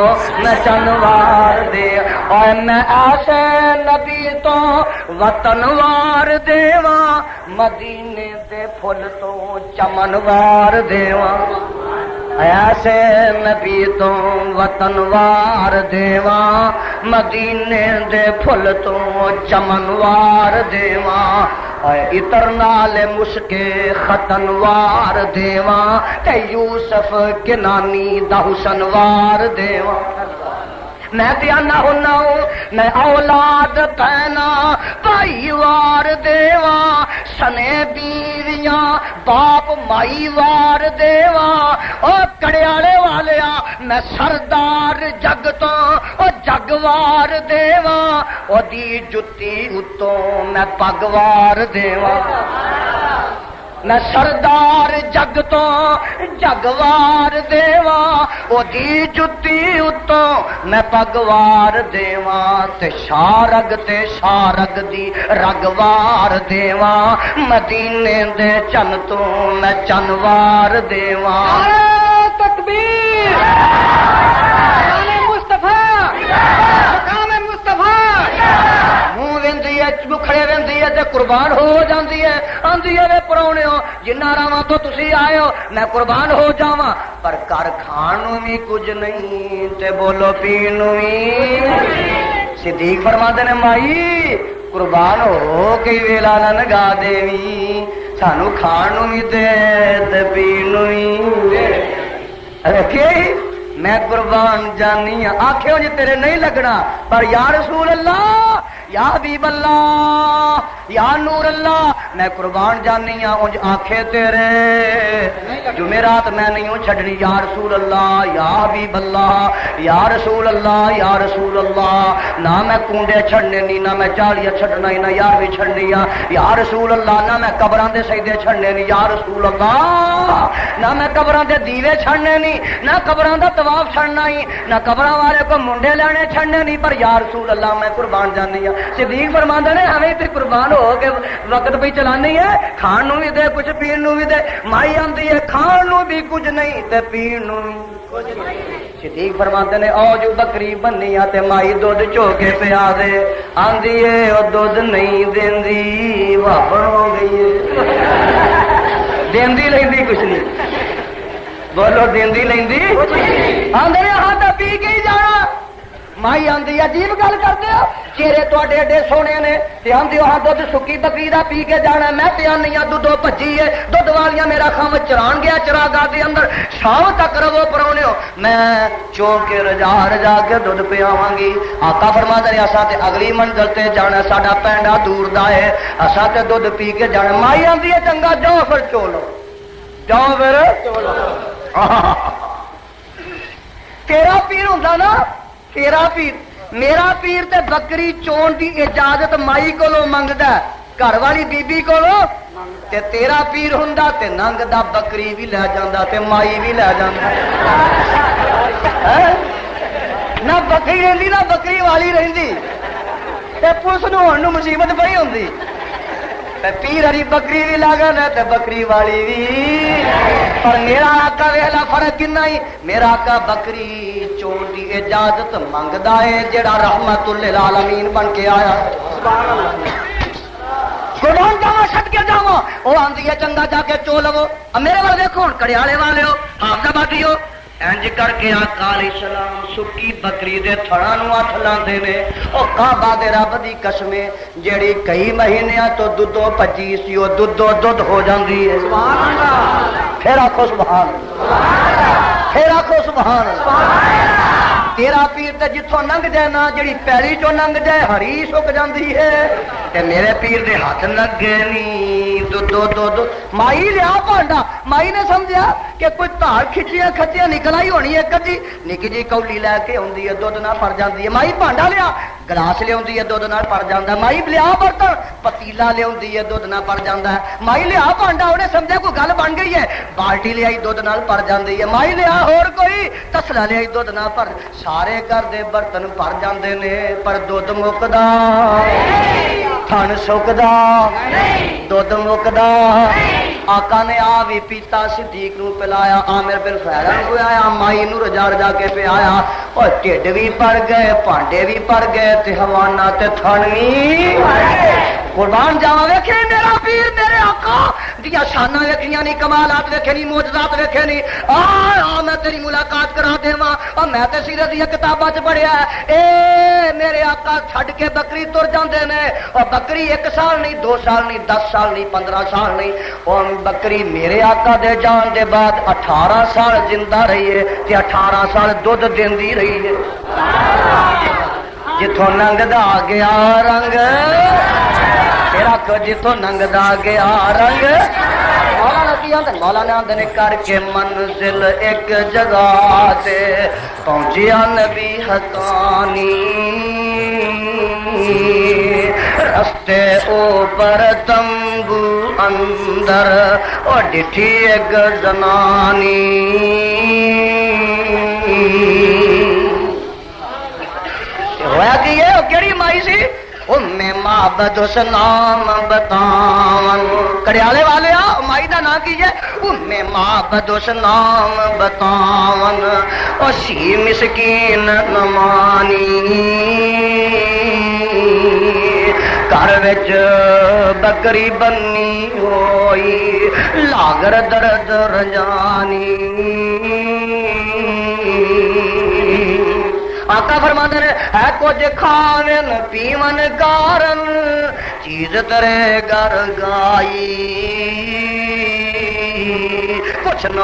میں چنوار دے، اور میں ایسے نبی تو وطنوار دیواں، مدینے دے پھل تو چمنوار دیواں، ایسے نبی تو وطنوار دیواں، مدینے دے پھل تو چمنوار دیواں، عطر نال مشکے ختنوار دیواں، تے یوسف کنانی دا حسنوار دیواں۔ میں پیانا ہونا ہوں میں اولاد پینا بھائی وار دیواں، سنے بیویاں باپ مائی وار دیواں، او کڑیالے والیا میں سردار جگ تو او جگوار دیواں، او دی جتی اتوں میں پگوار دیواں، میں سردار جگ تو جگوار دیواں، او دی جتی اتوں میں پگوار دیواں، تے شارگ دی رگوار دیواں، مدینے دے چن تو میں چنوار دیواں۔ تکبیر مصطفیٰ مقام مصطفیٰ منہ ویندی ہے مکھڑے ویندی ہے تے قربان ہو جاندی ہے۔ آندی ہے وے پراؤنےو جنہ راواں تو تسی آئے ہو میں قربان ہو جاواں پر گھر کھان نوں وی کچھ نہیں تے بولو پین نوں وی۔ صدیق فرماندے نے مائی قربان ہو کے ویلا نہ نگا دیوی سانو کھان نوں وی دے تے پین نوں وی۔ رکھے میں قربان جانی ہاں آکھیو جی تیرے نہیں لگنا پر یا رسول اللہ یا حبیب اللہ یا نور اللہ میں قربان جانی ہاں انج آنکھیں تیرے جمعرات میں نہیں ہوں چھڑنی یا رسول اللہ یا حبیب اللہ یا رسول اللہ یا رسول اللہ نہ میں کونڈے چھڑنے نہیں نہ میں چالیاں چھڑنا ہی نہ یارویں چھڑنی یا رسول اللہ نہ میں قبراں دے سجدے چھڑنے نہیں یا رسول اللہ نہ میں قبراں دے دیوے چھڑنے نہیں نہ قبراں دا طواف چھڑنا ہی نہ قبراں والے کو منڈے لینے چھڑنے نہیں پر یا رسول اللہ میں قربان جانی ہوں۔ صدیق فرماندے نے ہمیں تے قربان ہو کے وقت پہ چلانی ہے کھان نوں بھی دے کچھ پین نوں بھی دے مائی آندی ہے کھان نوں بھی کچھ نہیں تے پین نوں بھی کچھ نہیں۔ صدیق فرماندے نے او جو بکری بنی تے مائی دودھ چو کے پیا دے آندی ہے او دودھ نہیں دیندی واپن ہو گئی ہے دیندی لیندی کچھ نہیں بولو دیندی لیندی آندے نے ہاں تے پی کے ہی جانا مائی آندی عجیب گل کرتے ہو چہرے تواڈے ایڈے سونے نے تے آندی ہاں دودھ سکی بکری دا پی کے جانا میں تے آنی ہاں دودھو بھجی ہے دودھ والیاں میرا خام چران گیا چراگاہ دے اندر شام تک رہو پرونے ہو میں چون کے رجا کے دودھ پیاواں گی آقا فرماندے نے اساں تے اگلی منزل تے جانا ساڈا پینڈا دور دا ہے اساں تے دودھ پی کے جانا مائی آندی ہے چنگا جاؤ پھر چولو جاؤ پھر تیرا پیر ہوندا نا تیرا پیر میرا پیر تے بکری چون دی اجازت مائی کولو منگدا گھر والی بی بی کولو تے تیرا پیر ہوندا تے ننگدا بکری بھی لے جاندا تے مائی بھی لے جاندا نہ بکری رہندی نہ بکری والی رہندی تے پولیس نوں ہن نوں مصیبت پئی ہوندی پیر ہری بکری بھی لاگن ہے تے بکری والی بھی پر میرا آقا ویلا فرق کنا ہی میرا آقا بکری چون دی اجازت منگدا ہے جڑا رحمت للعالمین بن کے آیا سبحان اللہ قربان جاواں چھڈ کے جاواں او آندی ہے چنگا جا کے چو لو میرے والے دیکھو ہن کڑیالے والے ہو حافظ آبادی ہو انج کر کے آقا علیہ السلام سکی بکری دے تھڑاں نوں ہاتھ لاندے نے او کعبہ دے رب دی قسم جیڑی کئی مہینیاں تو دودھوں پجی سی او دودھوں دودھ ہو جاندی ہے سبحان اللہ پھر آکھو سبحان اللہ پھر آکھو سبحان اللہ تیرا پیر تے جتھوں لنگ جائے نا جڑی پیری چوں لنگ جائے ہری سک جاندی ہے تے میرے پیر دے ہاتھ لگے نی دودھ مائی لیا پانڈا مائی نے سمجھا کہ کوئی تار کھچیاں کھچیاں نکل آئی ہونی ہے کدی نکی جی کولی لے کے آندی ہے دودھ نہ پڑ جاندی ہے مائی پانڈا لیا گلاس لیا دودھ نہ پڑ جاتا مائی لیا برتن پتیلا لیا دودھ نہ پڑ جاتا ہے مائی لیا پانڈا انہیں سمجھا کوئی گل بن گئی ہے بالٹی لیا دودھ نہ پڑ جاتی ہے مائی لیا اور کوئی تسلا لیا دودھ نہ پڑ سارے گھر دے برتن پڑ جاندے نے پر دودھ مکدا تھن سکدا دودھ مکدا آقا نے آ بھی پیتا صدیق نو پلایا عامر بن فہرہ کو آیا مائی نو رجا رجا کے پہ آیا اور ٹھڈ بھی پڑ گئے پانڈے بھی پڑ گئے تے حوانہ تے تھن بھی قربان جاواں ویکھے میرا پیر میرے آقا دیا شاناں ویکھیاں نہیں کمالات ویکھے نہیں معجزات ویکھے نہیں آ میں تیری ملاقات کرا دیواں اور میں تے سیرت دی کتاباں چ پڑھیا اے میرے آقا چھڈ کے بکری تر جاندے نے اور بکری 1 سال نہیں 2 سال نہیں 10 سال نہیں 15 سال نہیں اور بکری میرے آقا دے جان دے بعد 18 سال زندہ رہی ہے تے 18 سال دودھ دیندی رہی ہے جتھوں ننگدا گیا رنگ تیرا کو جتھوں ننگدا گیا رنگ مولانا آندے نے کر کے منزل ایک جگہ تے پہنچیا نبی حقانی رستے اوپر تمبو اندر اور ڈٹھی ایک زنانی ہویا کہ یہ کیڑی مائی سی معبد اس نام بتاون کڑیالے والے آ مائی دا نام کیجئے معبد اس نام بتاون او سی مسکین نمانی گھر وچ بکری بنی ہوئی لاگر درد رجانی آقا فرماتے ہیں ہے کچھ کھاون پیون کارن چیز ترے گھر گائی کچھ نہ